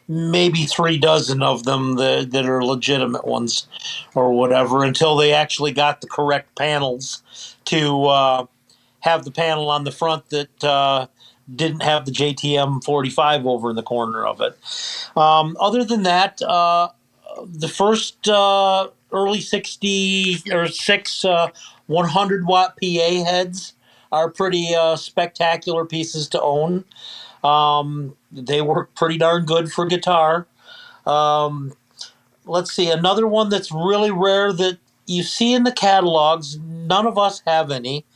maybe 3 dozen of them that are legitimate ones or whatever until they actually got the correct panels to have the panel on the front that didn't have the JTM 45 over in the corner of it. Other than that, the first early 60 or 6 100 watt PA heads are pretty spectacular pieces to own. They work pretty darn good for guitar. Let's see, another one that's really rare that you see in the catalogs. None of us have any.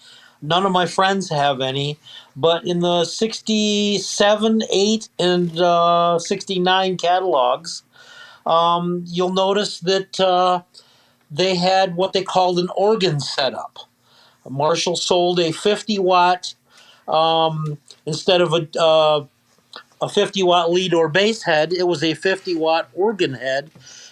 None of my friends have any. But in the 67, 8, and 69 catalogs, you'll notice that they had what they called an organ setup. Marshall sold a 50 watt instead of a 50 watt lead or bass head. It was a 50 watt organ head,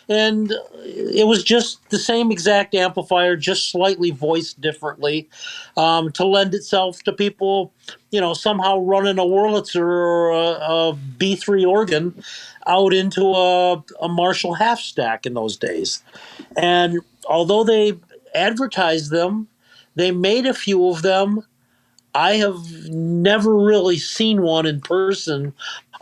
and it was just the same exact amplifier, just slightly voiced differently, to lend itself to people, you know, somehow running a Wurlitzer or a B3 organ out into a Marshall half stack in those days. And although they advertised them, they made a few of them. I have never really seen one in person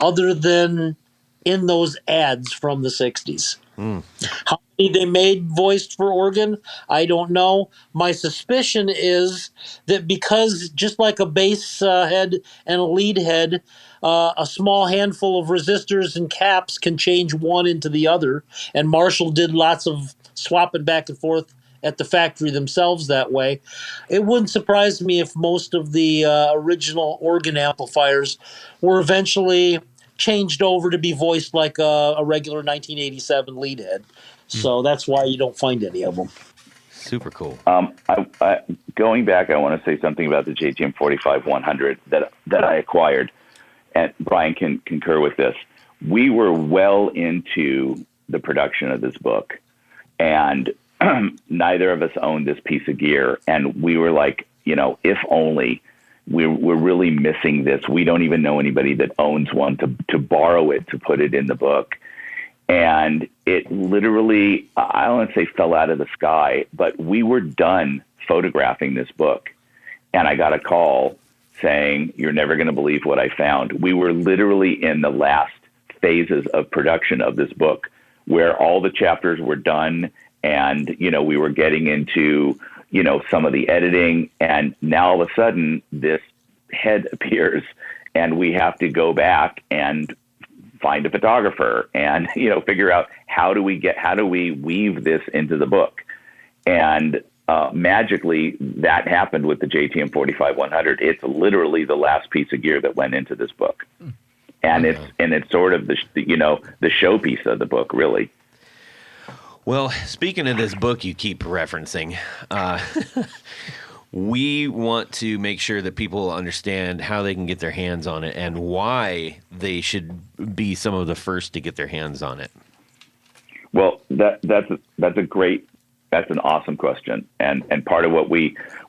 other than in those ads from the 60s. How many they made voiced for organ, I don't know. My suspicion is that because just like a bass head and a lead head, a small handful of resistors and caps can change one into the other, and Marshall did lots of swapping back and forth at the factory themselves that way. It wouldn't surprise me if most of the original organ amplifiers were eventually changed over to be voiced like a regular 1987 lead head. So that's why you don't find any of them. Super cool. Going back, I want to say something about the JTM 45-100 that I acquired, and Brian can concur with this. We were well into the production of this book, and neither of us owned this piece of gear, and we were like, you know, if only. We're really missing this. We don't even know anybody that owns one to borrow it, to put it in the book. And it literally, I don't want to say fell out of the sky, but we were done photographing this book. And I got a call saying, "You're never going to believe what I found." We were literally in the last phases of production of this book where all the chapters were done and, we were getting into, some of the editing, and now all of a sudden this head appears and we have to go back and find a photographer and, figure out how do we weave this into the book. And magically that happened with the JTM 45-100. It's literally the last piece of gear that went into this book. And it's sort of the showpiece of the book, really. Well, speaking of this book you keep referencing, we want to make sure that people understand how they can get their hands on it and why they should be some of the first to get their hands on it. Well, that's an awesome question. And part of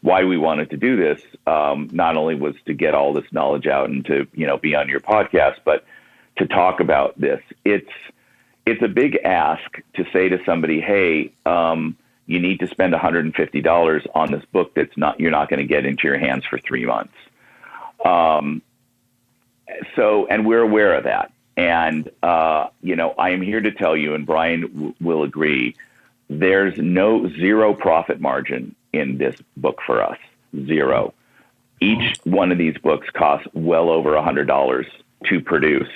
why we wanted to do this, not only was to get all this knowledge out and to, be on your podcast, but to talk about this. It's a big ask to say to somebody, hey, you need to spend $150 on this book you're not going to get into your hands for 3 months. And we're aware of that. And, I am here to tell you, and Brian will agree, there's zero profit margin in this book for us. Zero. Each one of these books costs well over $100 to produce.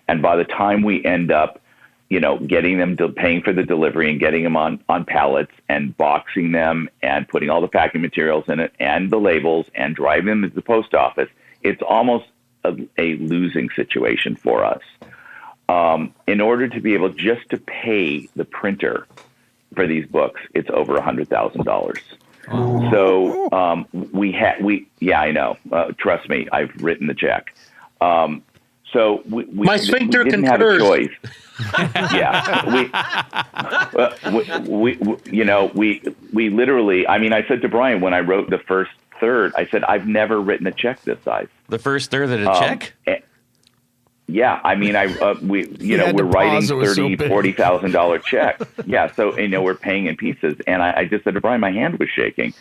And by the time we end up, getting them to paying for the delivery and getting them on pallets and boxing them and putting all the packing materials in it and the labels and driving them to the post office, it's almost a losing situation for us. In order to be able just to pay the printer for these books, it's over $100,000. Oh. So I know. Trust me, I've written the check. So we my sphincter didn't concurs. have a choice. We literally. I mean, I said to Brian when I wrote the first third, I said I've never written a check this size. The first third of a check. Yeah, I mean, we're writing $40,000 check. Yeah, so we're paying in pieces, and I just said to Brian, my hand was shaking.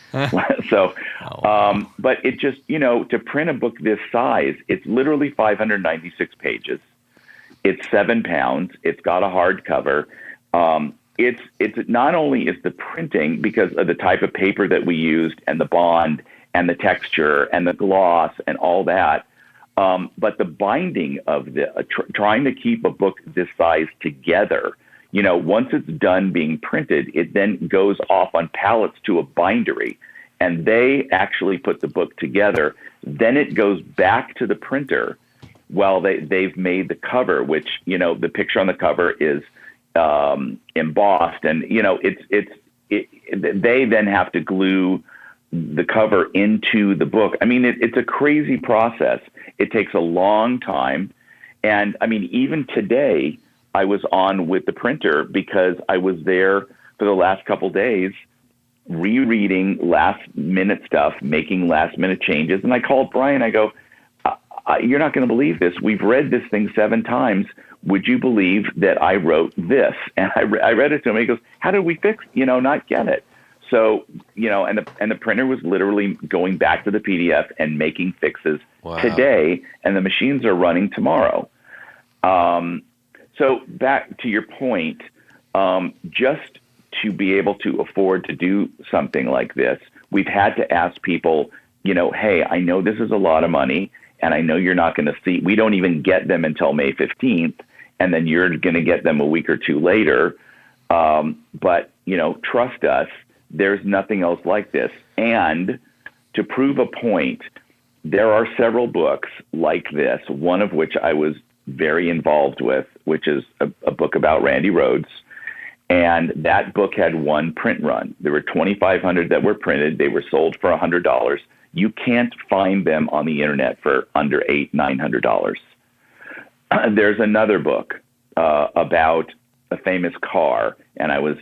So, but it just to print a book this size, it's literally 596 pages. It's 7 pounds. It's got a hardcover. It's not only is the printing because of the type of paper that we used and the bond and the texture and the gloss and all that. But the binding of trying to keep a book this size together, once it's done being printed, it then goes off on pallets to a bindery, and they actually put the book together. Then it goes back to the printer while they've made the cover, which, the picture on the cover is embossed, and, they then have to glue the cover into the book. I mean, it's a crazy process. It takes a long time. And I mean, even today I was on with the printer because I was there for the last couple days, rereading last minute stuff, making last minute changes. And I called Brian, I go, you're not going to believe this. We've read this thing 7 times. Would you believe that I wrote this? And I read it to him. And he goes, how did we not get it? So, and the printer was literally going back to the PDF and making fixes today, and the machines are running tomorrow. So back to your point, just to be able to afford to do something like this, we've had to ask people, hey, I know this is a lot of money, and I know you're not going to see, we don't even get them until May 15th, and then you're going to get them a week or two later. But, trust us. There's nothing else like this. And to prove a point, there are several books like this, one of which I was very involved with, which is a book about Randy Rhoads. And that book had one print run. There were 2,500 that were printed. They were sold for $100. You can't find them on the internet for under $800-900. There's another book about a famous car, and I was,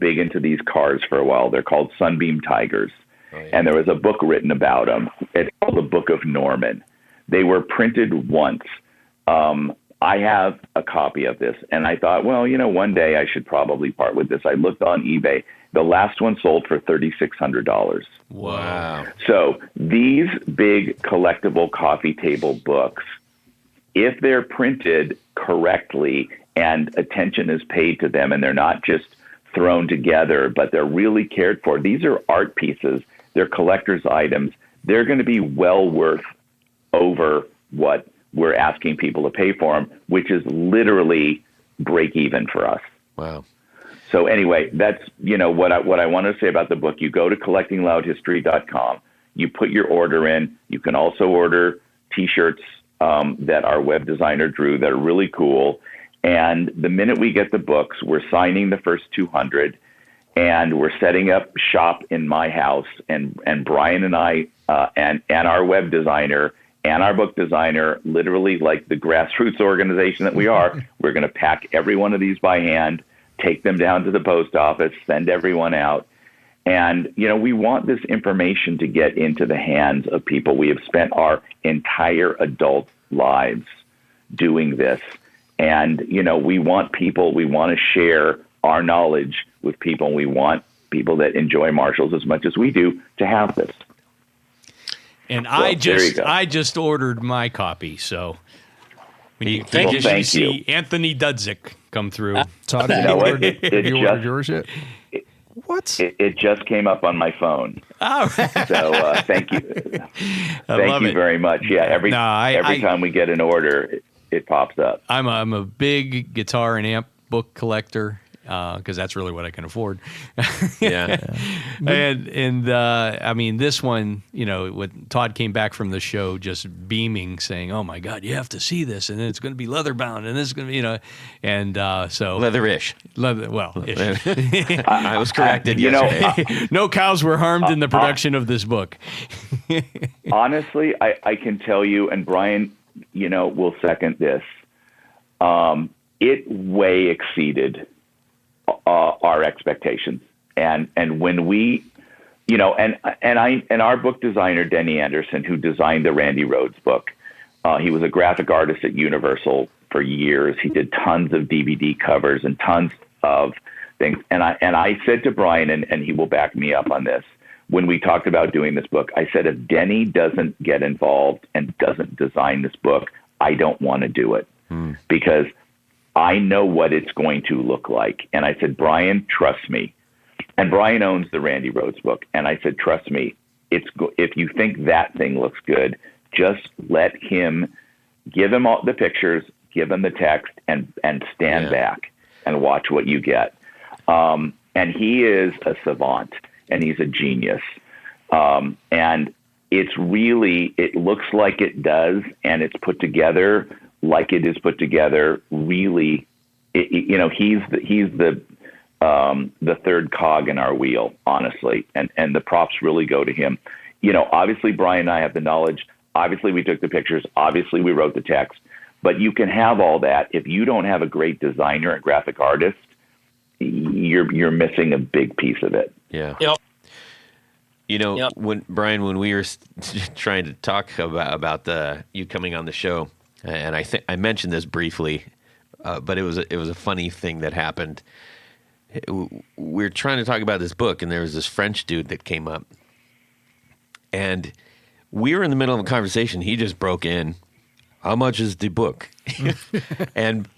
big into these cars for a while. They're called Sunbeam Tigers. Oh, yeah. And there was a book written about them. It's called the Book of Norman. They were printed once. I have a copy of this, and I thought, well, one day I should probably part with this. I looked on eBay. The last one sold for $3,600. Wow. So these big collectible coffee table books, if they're printed correctly and attention is paid to them and they're not just thrown together, but they're really cared for. These are art pieces. They're collector's items. They're going to be well worth over what we're asking people to pay for them, which is literally break even for us. Wow. So anyway, that's, what I want to say about the book. You go to collectingloudhistory.com. You put your order in. You can also order T-shirts that our web designer drew that are really cool. And the minute we get the books, we're signing the first 200, and we're setting up shop in my house. And Brian and I and our web designer and our book designer, literally like the grassroots organization that we are, we're going to pack every one of these by hand, take them down to the post office, send everyone out. And, we want this information to get into the hands of people. We have spent our entire adult lives doing this. And, we want to share our knowledge with people. We want people that enjoy Marshalls as much as we do to have this. And So, I there just ordered my copy. So when you thank see Anthony Dudzik come through. Todd, You know what? have you ordered yours yet? What? It just came up on my phone. Oh, So thank you. Thank you very much. Yeah, every time we get an order, it pops up. I'm a big guitar and amp book collector because that's really what I can afford. Yeah. And I mean, this one, when Todd came back from the show just beaming, saying, "Oh my God, you have to see this, and it's going to be leather bound, and this is going to be, and so Leatherish. ish. I was corrected yesterday. No cows were harmed in the production of this book. Honestly, I can tell you, and Brian, will second this. It way exceeded our expectations, and when we, and our book designer Denny Anderson, who designed the Randy Rhoads book, he was a graphic artist at Universal for years. He did tons of DVD covers and tons of things. And I said to Brian, and he will back me up on this, when we talked about doing this book, I said, if Denny doesn't get involved and doesn't design this book, I don't want to do it because I know what it's going to look like. And I said, Brian, trust me. And Brian owns the Randy Rhoads book. And I said, trust me, if you think that thing looks good, just let him, give him all the pictures, give him the text, and stand back and watch what you get. And he is a savant, and he's a genius. And it looks like it does, and it's put together like it is put together. Really, he's the third cog in our wheel, honestly, and the props really go to him. Obviously Brian and I have the knowledge. Obviously we took the pictures. Obviously we wrote the text. But you can have all that if you don't have a great designer and graphic artist. You're missing a big piece of it. Yeah. Yep. When we were trying to talk about you coming on the show, and I mentioned this briefly, but it was a funny thing that happened. We're trying to talk about this book, and there was this French dude that came up, and we were in the middle of a conversation. He just broke in. How much is the book? And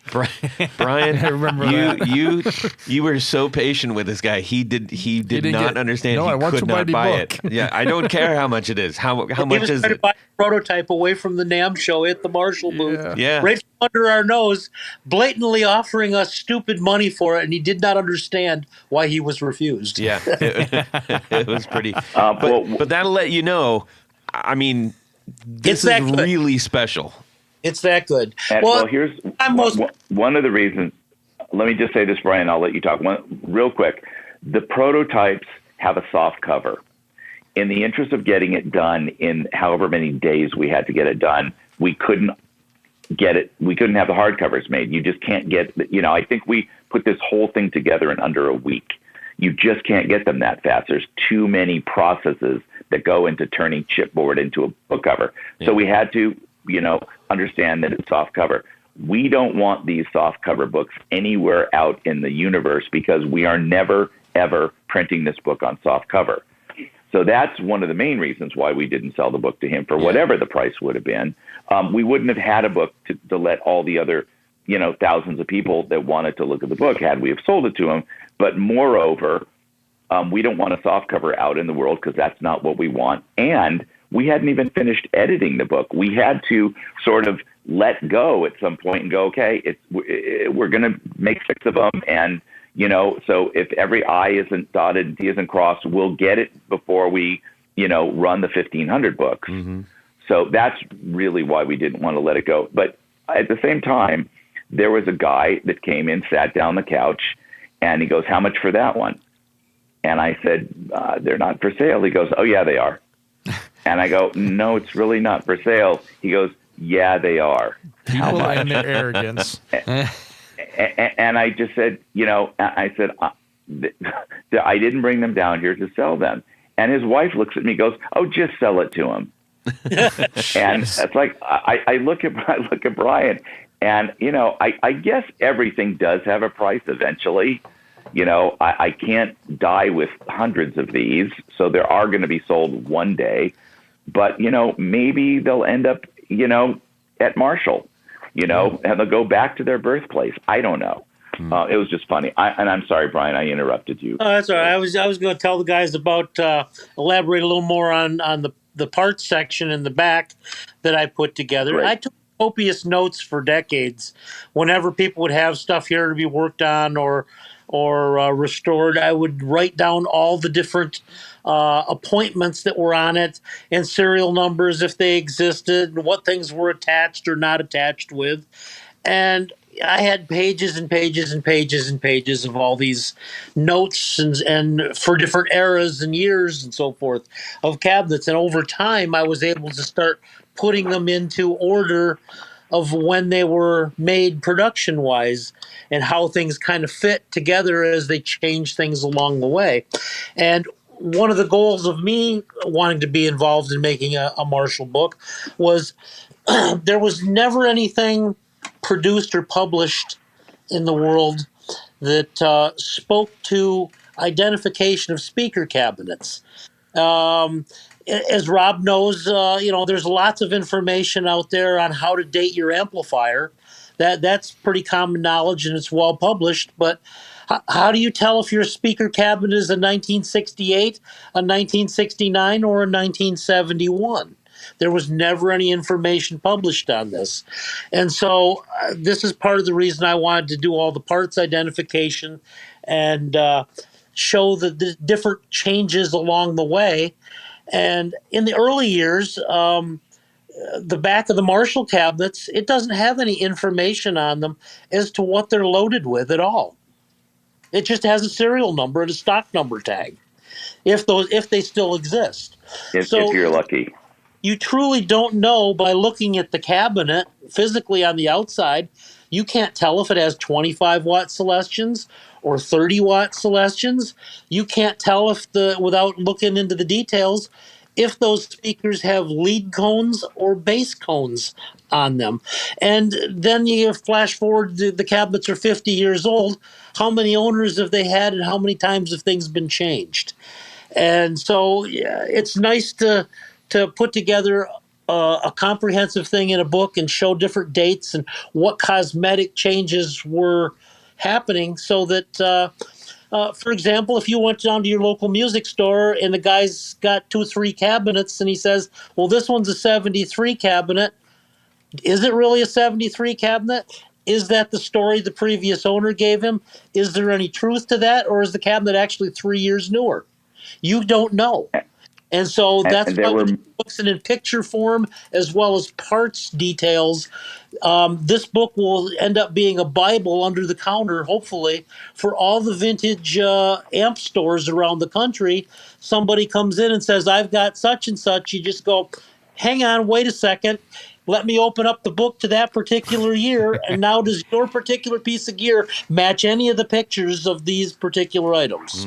Brian, I remember you were so patient with this guy. He did not understand. No, he I want could not somebody buy book. it. Yeah, I don't care how much it is. How He much was is trying it? to buy a prototype away from the NAMM show at the Marshall booth. Yeah. Right from under our nose, blatantly offering us stupid money for it, and he did not understand why he was refused. Yeah, it was pretty. But that'll let you know. I mean, this is really special. It's that good. And, here's one of the reasons. Let me just say this, Brian. I'll let you talk real quick. The prototypes have a soft cover. In the interest of getting it done in however many days we had to get it done, we couldn't get it. We couldn't have the hardcovers made. You just can't get. I think we put this whole thing together in under a week. You just can't get them that fast. There's too many processes that go into turning chipboard into a book cover. Yeah. So we had to, understand that it's soft cover. We don't want these soft cover books anywhere out in the universe because we are never, ever printing this book on soft cover. So that's one of the main reasons why we didn't sell the book to him for whatever the price would have been. We wouldn't have had a book to let all the other, thousands of people that wanted to look at the book had we have sold it to him. But moreover, we don't want a softcover out in the world because that's not what we want. And we hadn't even finished editing the book. We had to sort of let go at some point and go, okay, we're going to make 6 of them. And, so if every I isn't dotted and T isn't crossed, we'll get it before we, run the 1,500 books. Mm-hmm. So that's really why we didn't want to let it go. But at the same time, there was a guy that came in, sat down on the couch, and he goes, how much for that one? And I said, they're not for sale. He goes, oh, yeah, they are. And I go, no, it's really not for sale. He goes, yeah, they are. People and their arrogance. And I just said, I said, I didn't bring them down here to sell them. And his wife looks at me and goes, oh, just sell it to him. And it's like, I look at Brian, and, I guess everything does have a price eventually. I can't die with hundreds of these, so there are going to be sold one day. But, maybe they'll end up, at Marshall, and they'll go back to their birthplace. I don't know. It was just funny. And I'm sorry, Brian, I interrupted you. Oh, that's all right. I was going to tell the guys about, elaborate a little more on the parts section in the back that I put together. Great. I took copious notes for decades. Whenever people would have stuff here to be worked on or restored, I would write down all the different appointments that were on it and serial numbers if they existed and what things were attached or not attached with. And I had pages and pages and pages and pages of all these notes and for different eras and years and so forth of cabinets. And over time, I was able to start putting them into order of when they were made production-wise and how things kind of fit together as they change things along the way. And one of the goals of me wanting to be involved in making a Marshall book was there was never anything produced or published in the world that spoke to identification of speaker cabinets. As Rob knows, there's lots of information out there on how to date your amplifier. That's pretty common knowledge and it's well published. But how do you tell if your speaker cabinet is a 1968, a 1969, or a 1971? There was never any information published on this. And so this is part of the reason I wanted to do all the parts identification and show the different changes along the way. And in the early years, the back of the Marshall cabinets, it doesn't have any information on them as to what they're loaded with at all. It just has a serial number and a stock number tag, if they still exist. If you're lucky. You truly don't know by looking at the cabinet physically on the outside. You can't tell if it has 25-watt Celestions or 30-watt Celestions. You can't tell without looking into the details, if those speakers have lead cones or base cones on them. And then you flash forward, the cabinets are 50 years old. How many owners have they had and how many times have things been changed? And so it's nice to put together a comprehensive thing in a book and show different dates and what cosmetic changes were happening so that, for example, if you went down to your local music store and the guy's got 2 or 3 cabinets and he says, well, this one's a 73 cabinet. Is it really a 73 cabinet? Is that the story the previous owner gave him? Is there any truth to that? Or is the cabinet actually 3 years newer? You don't know. And so that's why we do books in picture form as well as parts details. This book will end up being a Bible under the counter, hopefully, for all the vintage amp stores around the country. Somebody comes in and says, I've got such and such. You just go, hang on, wait a second. Let me open up the book to that particular year. And now does your particular piece of gear match any of the pictures of these particular items?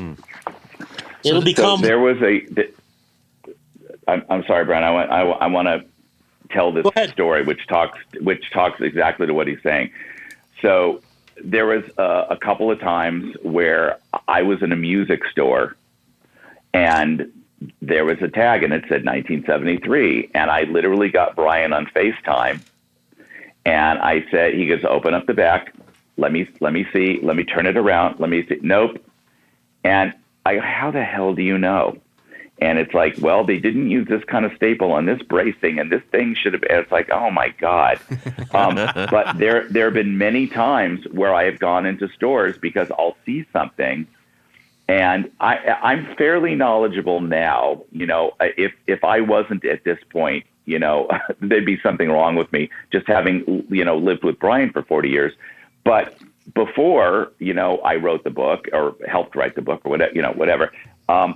It'll become... So there was I'm sorry, Brian. I want to tell this story, which talks exactly to what he's saying. So there was a couple of times where I was in a music store, and there was a tag, and it said 1973, and I literally got Brian on FaceTime, and I said, he goes, open up the back, let me see, let me turn it around, let me see. Nope, And I go, how the hell do you know? And it's like, well, they didn't use this kind of staple on this bracing, and this thing should have. It's like, oh my God. But there have been many times where I have gone into stores because I'll see something, and I'm fairly knowledgeable now. You know, if I wasn't at this point, you know, there'd be something wrong with me just having, you know, lived with Brian for 40 years. But before, you know, I wrote the book or helped write the book or whatever, you know, whatever. I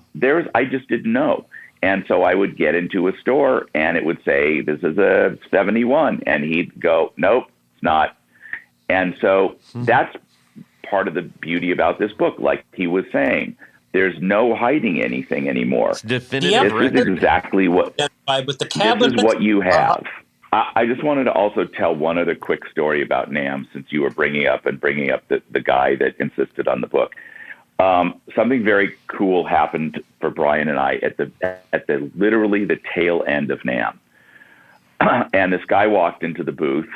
just didn't know. And so I would get into a store and it would say, this is a 71. And he'd go, nope, it's not. And so that's part of the beauty about this book. Like he was saying, there's no hiding anything anymore. It's definitive. This is exactly what, with the cabinet, this is what you have. I just wanted to also tell one other quick story about NAMM, since you were bringing up the guy that insisted on the book. Something very cool happened for Brian and I at the literally the tail end of NAMM. And this guy walked into the booth,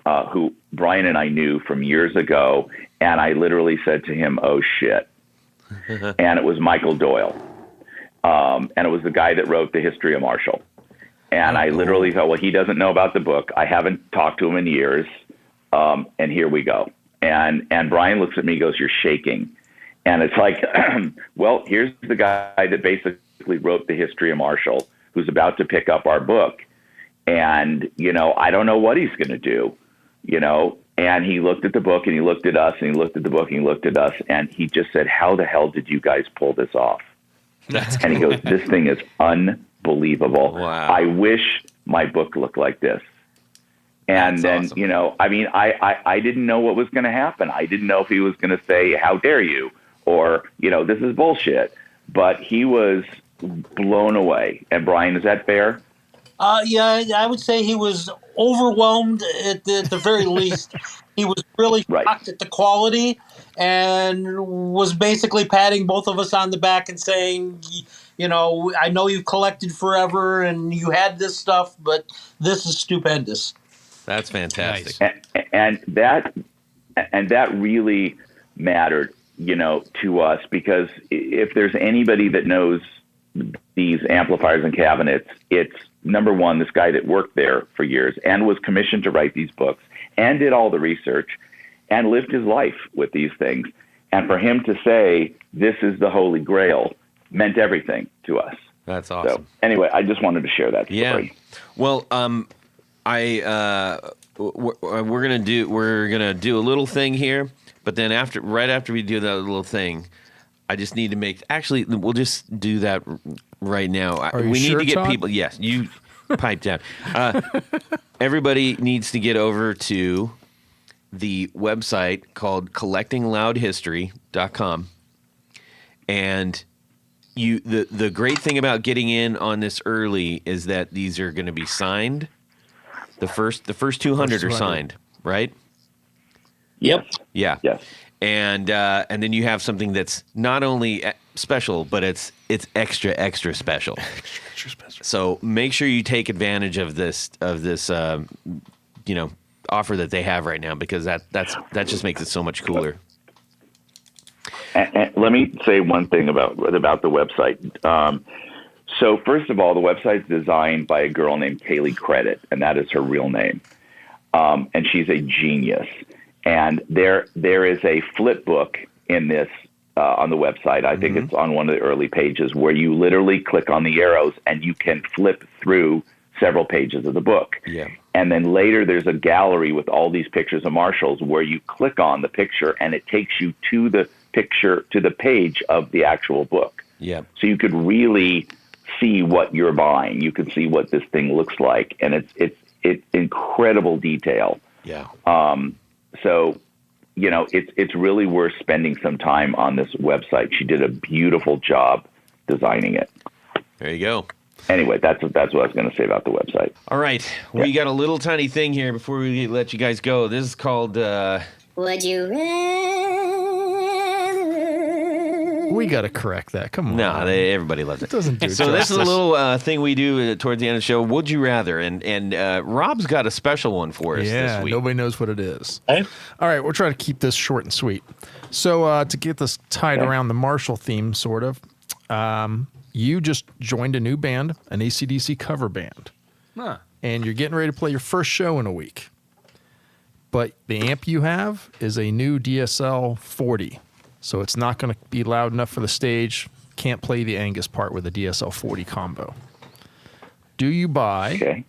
who Brian and I knew from years ago. And I literally said to him, oh shit. And it was Michael Doyle. And it was the guy that wrote The History of Marshall. And I literally thought, well, he doesn't know about the book. I haven't talked to him in years. And here we go. And Brian looks at me and goes, you're shaking. And it's like, well, here's the guy that basically wrote The History of Marshall, who's about to pick up our book. And, you know, I don't know what he's going to do, you know. And he looked at the book and he looked at us and he looked at the book and he looked at us. And he just said, how the hell did you guys pull this off? And he goes, this thing is unbelievable. Wow. I wish my book looked like this. And That's then, awesome. you know, I mean, I didn't know what was going to happen. I didn't know if he was going to say, how dare you? Or, you know, this is bullshit. But he was blown away. And Brian, is that fair? Yeah, I would say he was overwhelmed at the very least. He was really Right. shocked at the quality and was basically patting both of us on the back and saying, you know, I know you've collected forever and you had this stuff, but this is stupendous. That's fantastic. Nice. And that really mattered, you know, to us, because if there's anybody that knows these amplifiers and cabinets, it's number one, this guy that worked there for years and was commissioned to write these books and did all the research and lived his life with these things. And for him to say, this is the Holy Grail, meant everything to us. That's awesome. So anyway, I just wanted to share that story. Yeah. Well, we're gonna do a little thing here, but then right after we do that little thing, I just need to make. Actually, we'll just do that right now. Are you we sure, need to get Todd? people. Yes, you pipe down. Everybody needs to get over to the website called collectingloudhistory.com, and the great thing about getting in on this early is that these are going to be signed. The first 200 are signed, right? Yep. Yeah. Yes. And then you have something that's not only special, but it's extra special. Extra special. So make sure you take advantage of this offer that they have right now, because that just makes it so much cooler. And let me say one thing about the website. So first of all, the website's designed by a girl named Kaylee Credit, and that is her real name. And she's a genius. And there is a flip book in this on the website. I think it's on one of the early pages, where you literally click on the arrows and you can flip through several pages of the book. Yeah. And then later there's a gallery with all these pictures of Marshalls, where you click on the picture and it takes you to the picture, to the page of the actual book. Yeah. So you could really see what you're buying. You could see what this thing looks like, and it's incredible detail. Yeah. So, you know, it's really worth spending some time on this website. She did a beautiful job designing it. There you go. Anyway, that's what I was going to say about the website. All right. We got a little tiny thing here before we let you guys go. This is called Would you rather? We got to correct that. Come on. No, everybody loves it. Doesn't do So this is a justice. little thing we do towards the end of the show. Would you rather? And Rob's got a special one for us this week. Nobody knows what it is. Okay. All right, we'll try to keep this short and sweet. So to get this tied around the Marshall theme, sort of, you just joined a new band, an AC/DC cover band, and you're getting ready to play your first show in a week. But the amp you have is a new DSL 40, so it's not going to be loud enough for the stage. Can't play the Angus part with a DSL 40 combo. Do you buy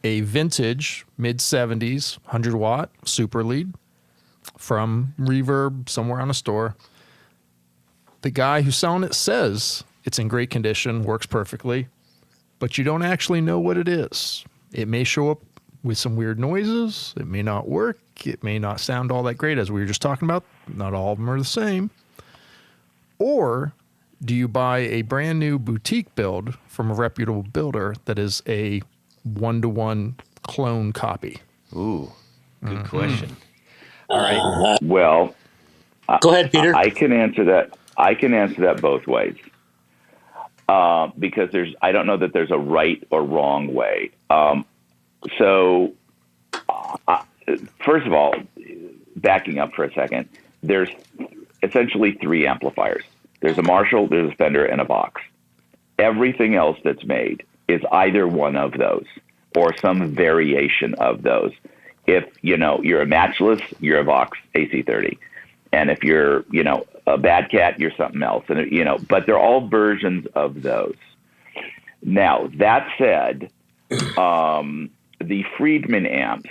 a vintage mid-70s 100-watt super lead from Reverb somewhere on a store? The guy who's selling it says it's in great condition, works perfectly, but you don't actually know what it is. It may show up with some weird noises. It may not work. It may not sound all that great, as we were just talking about. Not all of them are the same. Or do you buy a brand new boutique build from a reputable builder that is a 1-to-1 clone copy? Ooh, good question. All right. Well, Go ahead, Peter. I can answer that. I can answer that both ways. Because I don't know that there's a right or wrong way. So, first of all, backing up for a second, there's essentially 3 amplifiers. There's a Marshall, there's a Fender, and a Vox. Everything else that's made is either one of those or some variation of those. If, you're a matchless, you're a Vox AC30. And if you're, a Bad Cat, you're something else. And, but they're all versions of those. Now, that said, the Friedman amps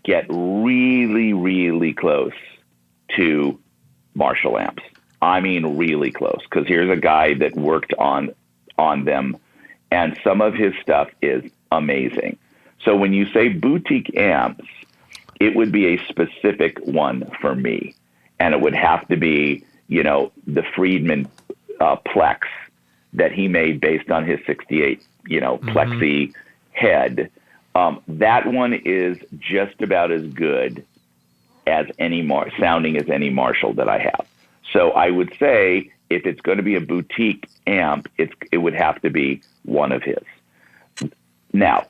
get really, really close to Marshall amps. I mean, really close, because here's a guy that worked on them, and some of his stuff is amazing. So when you say boutique amps, it would be a specific one for me, and it would have to be, the Friedman Plex that he made based on his 68, Plexi head. That one is just about as good as sounding as any Marshall that I have. So I would say if it's going to be a boutique amp, it would have to be one of his. Now,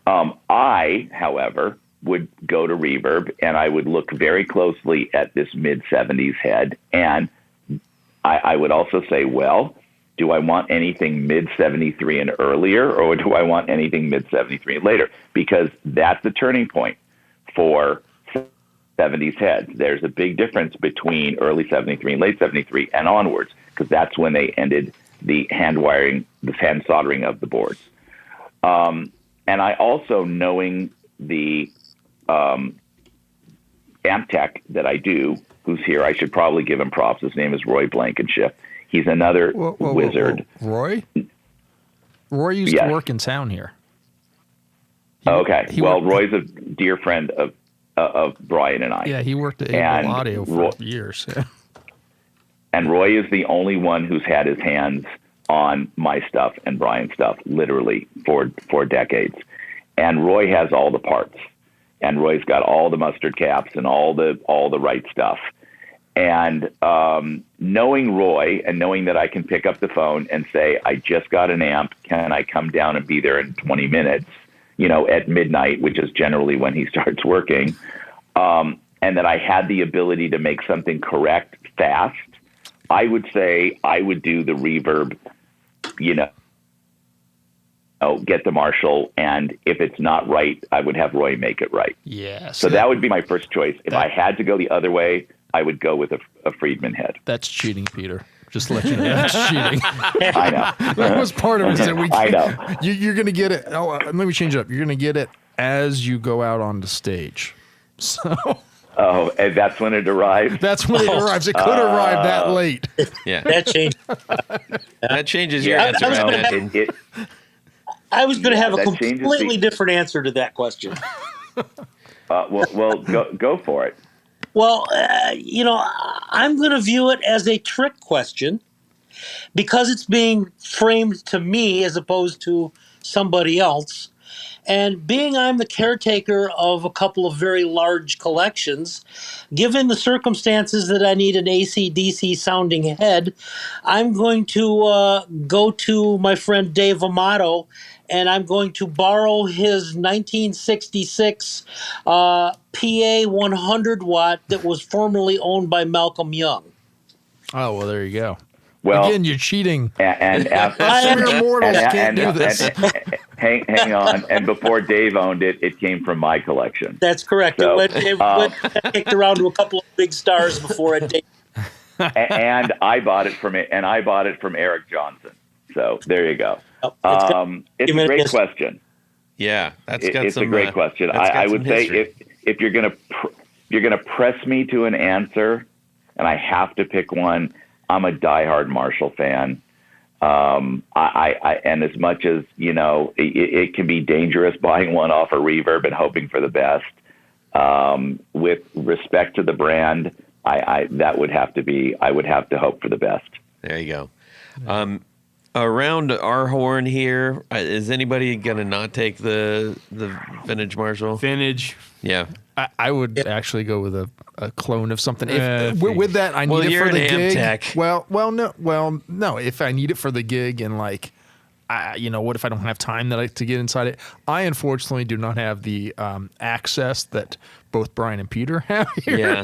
I, however, would go to Reverb and I would look very closely at this mid-70s head. And I would also say, well, do I want anything mid-73 and earlier, or do I want anything mid-73 and later? Because that's the turning point for 70s heads. There's a big difference between early 73 and late 73 and onwards, because that's when they ended the hand soldering of the boards. And I also, knowing the amp tech that I do, who's here, I should probably give him props. His name is Roy Blankenship. He's another wizard. Roy? Roy used to work in town here. Roy's a dear friend of Brian and I. Yeah, he worked at Able Audio for years. Yeah. And Roy is the only one who's had his hands on my stuff and Brian's stuff, literally for decades. And Roy has all the parts. And Roy's got all the mustard caps and all the right stuff. And knowing Roy and knowing that I can pick up the phone and say, I just got an amp, can I come down and be there in 20 minutes, at midnight, which is generally when he starts working, and that I had the ability to make something correct fast, I would say I would do the Reverb, get the Marshall, and if it's not right, I would have Roy make it right. Yes. So that would be my first choice. If I had to go the other way, I would go with a Friedman head. That's cheating, Peter. Just to let you know, that's cheating. I know. That was part of it. That we I know. You're going to get it. Oh, let me change it up. You're going to get it as you go out on the stage. So. Oh, and that's when it arrives? That's when it arrives. It could arrive that late. Yeah. That changed. That changes your answer. I was going to have a that changes completely different answer to that question. Well, go for it. Well, I'm going to view it as a trick question because it's being framed to me as opposed to somebody else. And being I'm the caretaker of a couple of very large collections, given the circumstances that I need an AC/DC sounding head, I'm going to go to my friend Dave Amato, and I'm going to borrow his 1966 PA 100 watt that was formerly owned by Malcolm Young. Oh, well, there you go. Well, Again, you're cheating. and after, Mere mortals can't do this. hang on. And before Dave owned it, it came from my collection. That's correct. So, it went kicked around to a couple of big stars before it. And I bought it from Eric Johnson. So there you go. It's a great question. Yeah, It's a great question. I would say if you're gonna press me to an answer, and I have to pick one, I'm a diehard Marshall fan. I and as much as it can be dangerous buying one off a reverb and hoping for the best. With respect to the brand, I would have to hope for the best. There you go. Around our horn here, is anybody gonna not take the vintage Marshall? Vintage. Yeah. I would actually go with a clone of something. With that, I need it for the gig. Tech. No. If I need it for the gig and what if I don't have time to get inside it? I unfortunately do not have the access that both Brian and Peter have here.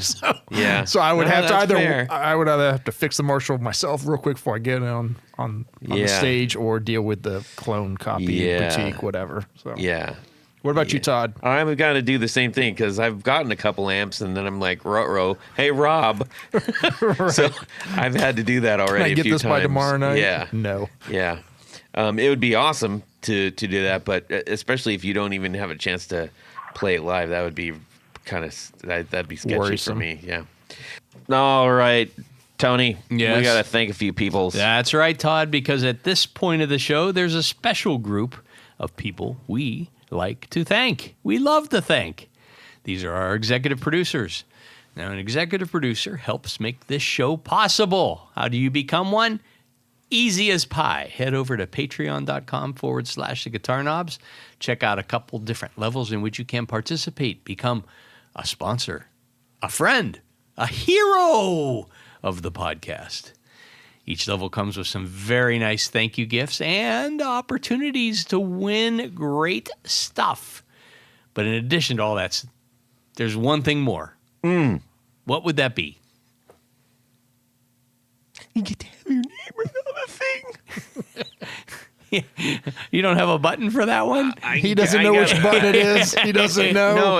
Yeah. So I would have to fair. I would either have to fix the Marshall myself real quick before I get it on the stage, or deal with the clone copy, boutique, whatever. So Yeah. What about you, Todd? I'm going to do the same thing because I've gotten a couple amps and then I'm like, ruh-roh, hey, Rob. Right. So I've had to do that already Can I get this by tomorrow night? Yeah. No. Yeah. It would be awesome to do that, but especially if you don't even have a chance to play it live, that would be that'd be sketchy Worrisome. for me. Yeah. All right, Tony. Yes. We got to thank a few people. That's right, Todd, because at this point of the show, there's a special group of people we like to thank. We love to thank. These are our executive producers. Now, an executive producer helps make this show possible. How do you become one? Easy as pie. Head over to patreon.com/the Guitar Knobs. Check out a couple different levels in which you can participate. Become a sponsor, a friend, a hero of the podcast. Each level comes with some very nice thank you gifts and opportunities to win great stuff. But in addition to all that, there's one thing more. What would that be? You get to have your name on the thing. You don't have a button for that one? He doesn't know which button it is. He doesn't know. No,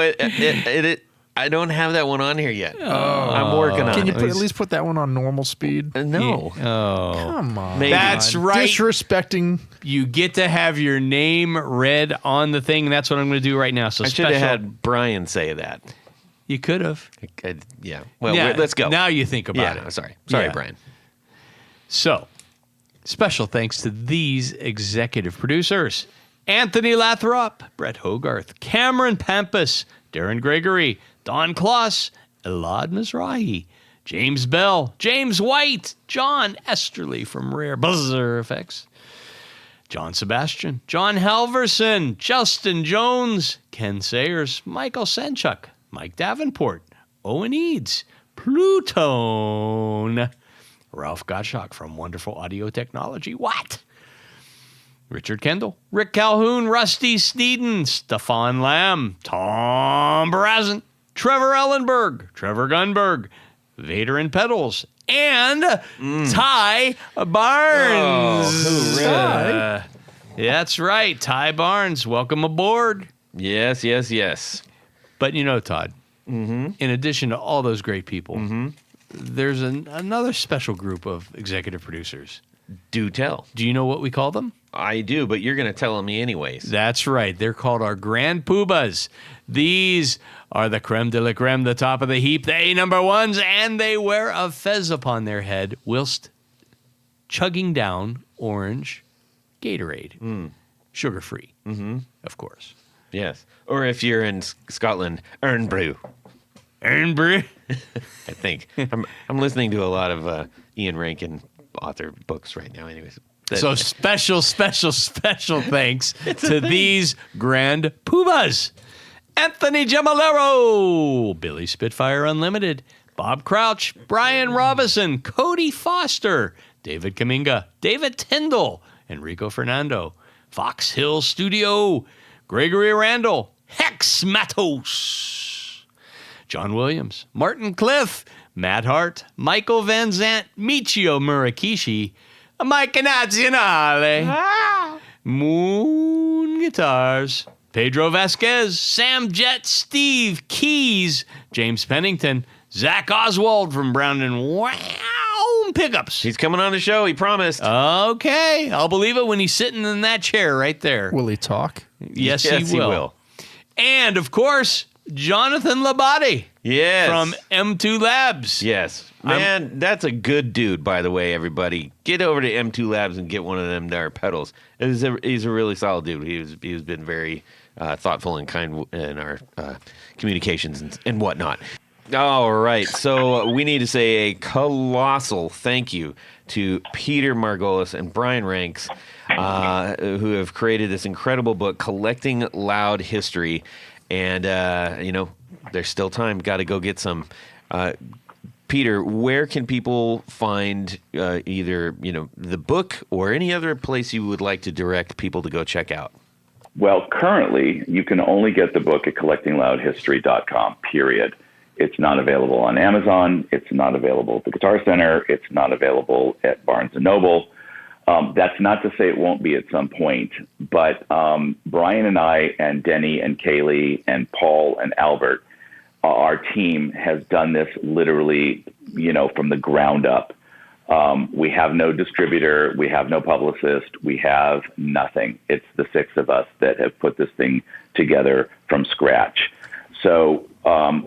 I don't have that one on here yet. I'm working on Can you it. at least put that one on normal speed? No. Oh. Come on. Maybe. That's right. Disrespecting. You get to have your name read on the thing, and that's what I'm going to do right now. So I should have had Brian say that. You could have. Yeah. Well, Yeah, let's go. Now you think about it. Sorry, Yeah. Brian. So, special thanks to these executive producers: Anthony Lathrop, Brett Hogarth, Cameron Pampas, Darren Gregory, Don Kloss, Elad Mizrahi, James Bell, James White, John Esterly from Rare Buzzer Effects, John Sebastian, John Halverson, Justin Jones, Ken Sayers, Michael Sanchuk, Mike Davenport, Owen Eads, Plutone, Ralph Gottschalk from Wonderful Audio Technology. What? Richard Kendall, Rick Calhoun, Rusty Sneeden, Stefan Lamb, Tom Brazen, Trevor Ellenberg, Trevor Gunberg, Vader and Pedals, and Ty Barnes. Oh, hooray. That's right, Ty Barnes. Welcome aboard. Yes. But Todd, in addition to all those great people, there's another special group of executive producers. Do tell. Do you know what we call them? I do, but you're going to tell me anyways. That's right. They're called our Grand Poobahs. These are the creme de la creme, the top of the heap, the A number ones, and they wear a fez upon their head whilst chugging down orange Gatorade. Sugar-free, of course. Yes. Or if you're in Scotland, Earn Brew. Earn Brew? I think. I'm listening to a lot of Ian Rankin author books right now anyways. So special thanks to these grand poobahs. Anthony Gemolero, Billy Spitfire Unlimited, Bob Crouch, Brian Robison, Cody Foster, David Kaminga, David Tyndall, Enrico Fernando, Fox Hill Studio, Gregory Randall, Hex Matos, John Williams, Martin Cliff, Matt Hart, Michael Van Zant, Michio Murakishi, Mike Nazionale, Moon Guitars, Pedro Vasquez, Sam Jett, Steve Keys, James Pennington, Zach Oswald from Brown and Wow Pickups. He's coming on the show. He promised. Okay, I'll believe it when he's sitting in that chair right there. Will he talk? Yes, he will. And, of course, Jonathan Labate. Yes. From M2 Labs. Yes. Man, that's a good dude, by the way, everybody. Get over to M2 Labs and get one of them there pedals. He's a really solid dude. He's been very thoughtful and kind in our communications and whatnot. All right. So we need to say a colossal thank you to Peter Margolis and Brian Ranks, who have created this incredible book, Collecting Loud History. And, there's still time. Got to go get some. Peter, where can people find either, the book or any other place you would like to direct people to go check out? Well, currently, you can only get the book at collectingloudhistory.com, period. It's not available on Amazon. It's not available at the Guitar Center. It's not available at Barnes & Noble. That's not to say it won't be at some point, but Brian and I and Denny and Kaylee and Paul and Albert, our team has done this literally, from the ground up. We have no distributor. We have no publicist. We have nothing. It's the six of us that have put this thing together from scratch. So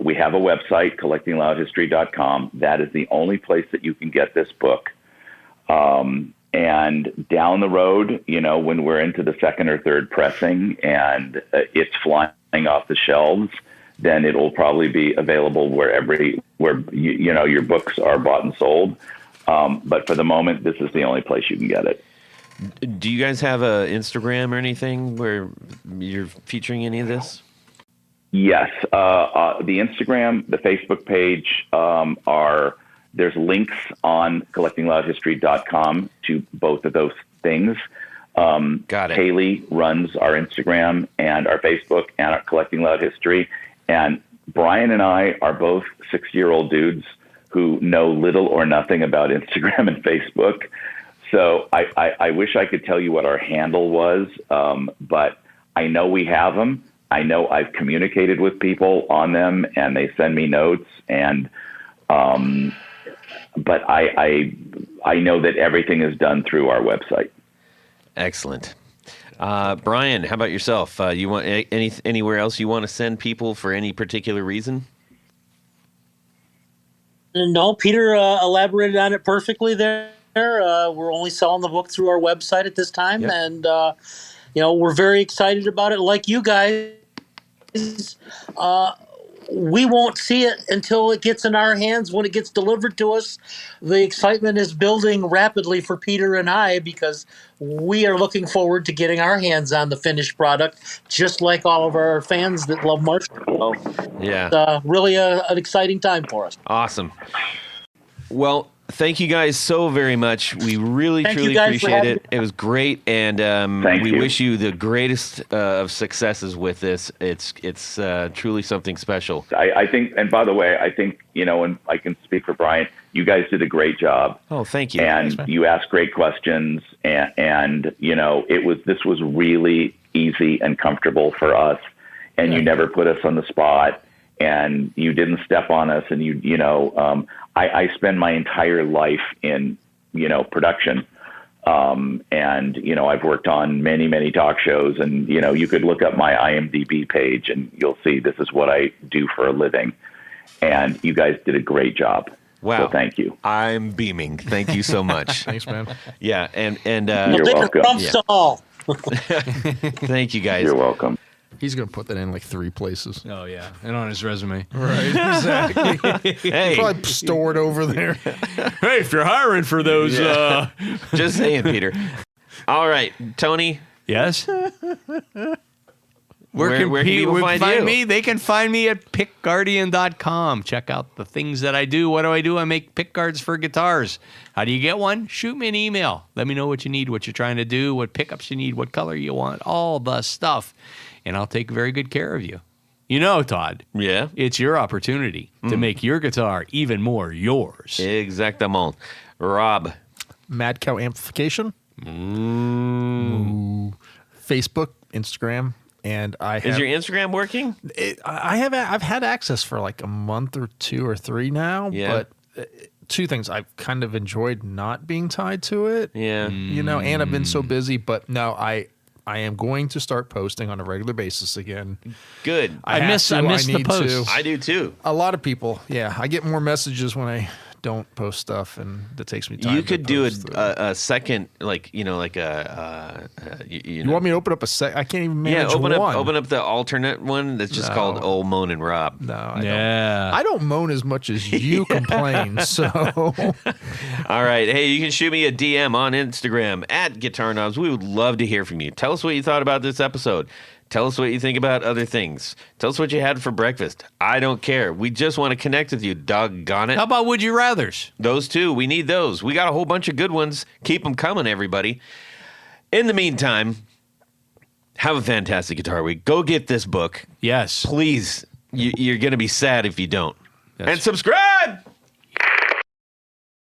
we have a website, collectingloudhistory.com. That is the only place that you can get this book. And down the road, when we're into the second or third pressing and it's flying off the shelves, then it will probably be available where your books are bought and sold. But for the moment, this is the only place you can get it. Do you guys have a Instagram or anything where you're featuring any of this? Yes. The Instagram, the Facebook page there's links on collectingloudhistory.com to both of those things. Got it. Haley runs our Instagram and our Facebook and our Collecting Loud History. And Brian and I are both 6-year-old dudes who know little or nothing about Instagram and Facebook. So I wish I could tell you what our handle was, but I know we have them. I know I've communicated with people on them and they send me notes and but I know that everything is done through our website. Excellent. Brian, how about yourself? You want anywhere else you want to send people for any particular reason? No, Peter elaborated on it perfectly there. We're only selling the book through our website at this time, Yep. and we're very excited about it. Like you guys, we won't see it until it gets in our hands. When it gets delivered to us, the excitement is building rapidly for Peter and I because we are looking forward to getting our hands on the finished product, just like all of our fans that love Marshall. Yeah. It's really an exciting time for us. Awesome. Well, thank you guys so very much. We really, Thank truly you guys for appreciate having it. It was great, and we wish you the greatest of successes with this. It's truly something special. I think, and by the way, I think, and I can speak for Brian, you guys did a great job. Oh, thank you. And you asked great questions, and this was really easy and comfortable for us, and you never put us on the spot, and you didn't step on us, and I spend my entire life in, production. And I've worked on many, many talk shows, and, you could look up my IMDb page and you'll see this is what I do for a living. And you guys did a great job. Wow. So thank you. I'm beaming. Thank you so much. Thanks, man. Yeah. And You're welcome. thank you guys. You're welcome. He's going to put that in like 3 places. Oh, yeah. And on his resume. Right, exactly. Hey, Probably stored over there. Hey, if you're hiring for those, just saying, Peter. All right, Tony. Yes. Where can people find you? me? They can find me at pickguardian.com. Check out the things that I do. What do? I make pick guards for guitars. How do you get one? Shoot me an email. Let me know what you need, what you're trying to do, what pickups you need, what color you want, all the stuff. And I'll take very good care of you. You know, Todd. Yeah. It's your opportunity to make your guitar even more yours. Exactement. Rob. Mad Cow Amplification. Facebook, Instagram. And I have, Is your Instagram working? I've had access for like a month or 2 or 3 now. Yeah. But two things: I've kind of enjoyed not being tied to it. Yeah. You know, and I've been so busy. But no, I am going to start posting on a regular basis again. Good. I miss the need posts. I do too. A lot of people, yeah. I get more messages when I don't post stuff, and that takes me time. You could do post a second, like you want me to open up a sec? I can't even manage open one. up the alternate one that's just called Old Moan and Rob. No, I Yeah. don't. I don't moan as much as you complain. So, All right. Hey, you can shoot me a DM on Instagram at Guitar Knobs. We would love to hear from you. Tell us what you thought about this episode. Tell us what you think about other things. Tell us what you had for breakfast. I don't care. We just want to connect with you, doggone it. How about Would You Rathers? Those two. We need those. We got a whole bunch of good ones. Keep them coming, everybody. In the meantime, have a fantastic guitar week. Go get this book. Yes. Please. You're going to be sad if you don't. Yes. And subscribe!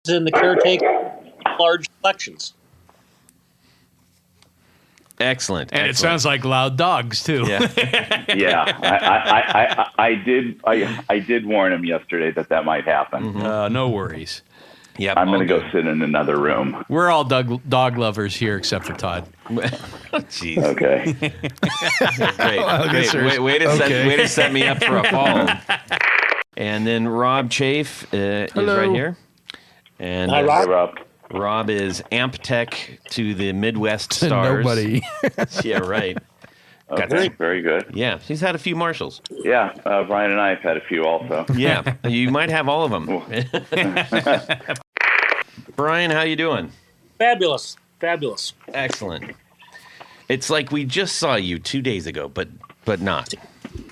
In the caretaker large collections. Excellent. And it excellent. sounds like loud dogs, too. Yeah. Yeah, I did warn him yesterday that might happen. No worries. Yep, I'm going to all go sit in another room. We're all dog lovers here except for Todd. good. Jeez. Okay. Great. Way to set me up for a fall. And then Rob Chafe is right here. And Hi, Rob. Hey, Rob. Rob is amp tech to the Midwest Stars. nobody. Yeah, right. Okay, very good. Yeah, he's had a few Marshalls. Yeah, Brian and I have had a few also. Yeah, you might have all of them. Brian, how you doing? Fabulous. Excellent. It's like we just saw you 2 days ago, but not.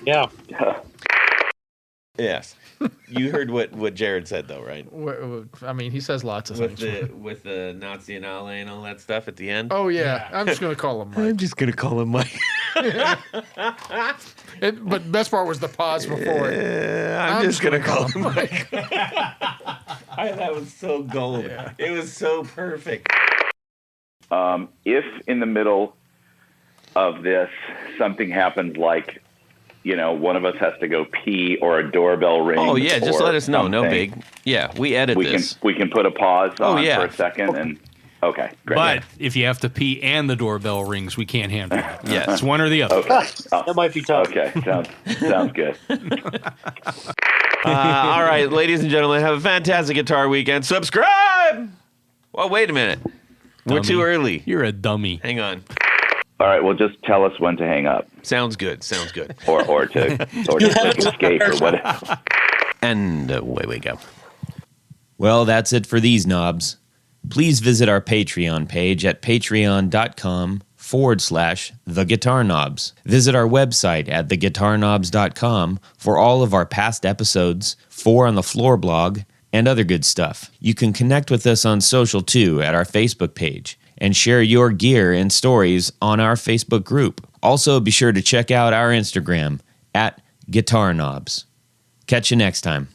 Yeah. Yes. You heard what Jared said, though, right? I mean, he says lots of things. With the Nazi and Ale and all that stuff at the end. Oh yeah, I'm just gonna call him Mike. I'm just gonna call him Mike. But best part was the pause before it. I'm just gonna call him Mike. That was so gold. Yeah. It was so perfect. If in the middle of this something happens like, one of us has to go pee or a doorbell rings. Oh yeah, just let us know. No something, big. Yeah, we edit this. We can put a pause on yeah. for a second and okay, great. But if you have to pee and the doorbell rings, we can't handle it. Yes. It's one or the other. Okay. That might be tough. Okay, sounds good. All right, ladies and gentlemen, have a fantastic guitar weekend. Subscribe. Well, wait a minute. We're Dummy. too early. You're a dummy. Hang on. All right, well, just tell us when to hang up Sounds good. or to click escape or whatever. And away we go. Well, that's it for these knobs. Please visit our Patreon page at patreon.com/The Guitar Knobs. Visit our website at theguitarknobs.com for all of our past episodes, 4 on the Floor blog, and other good stuff. You can connect with us on social too at our Facebook page and share your gear and stories on our Facebook group. Also, be sure to check out our Instagram at Guitar Knobs. Catch you next time.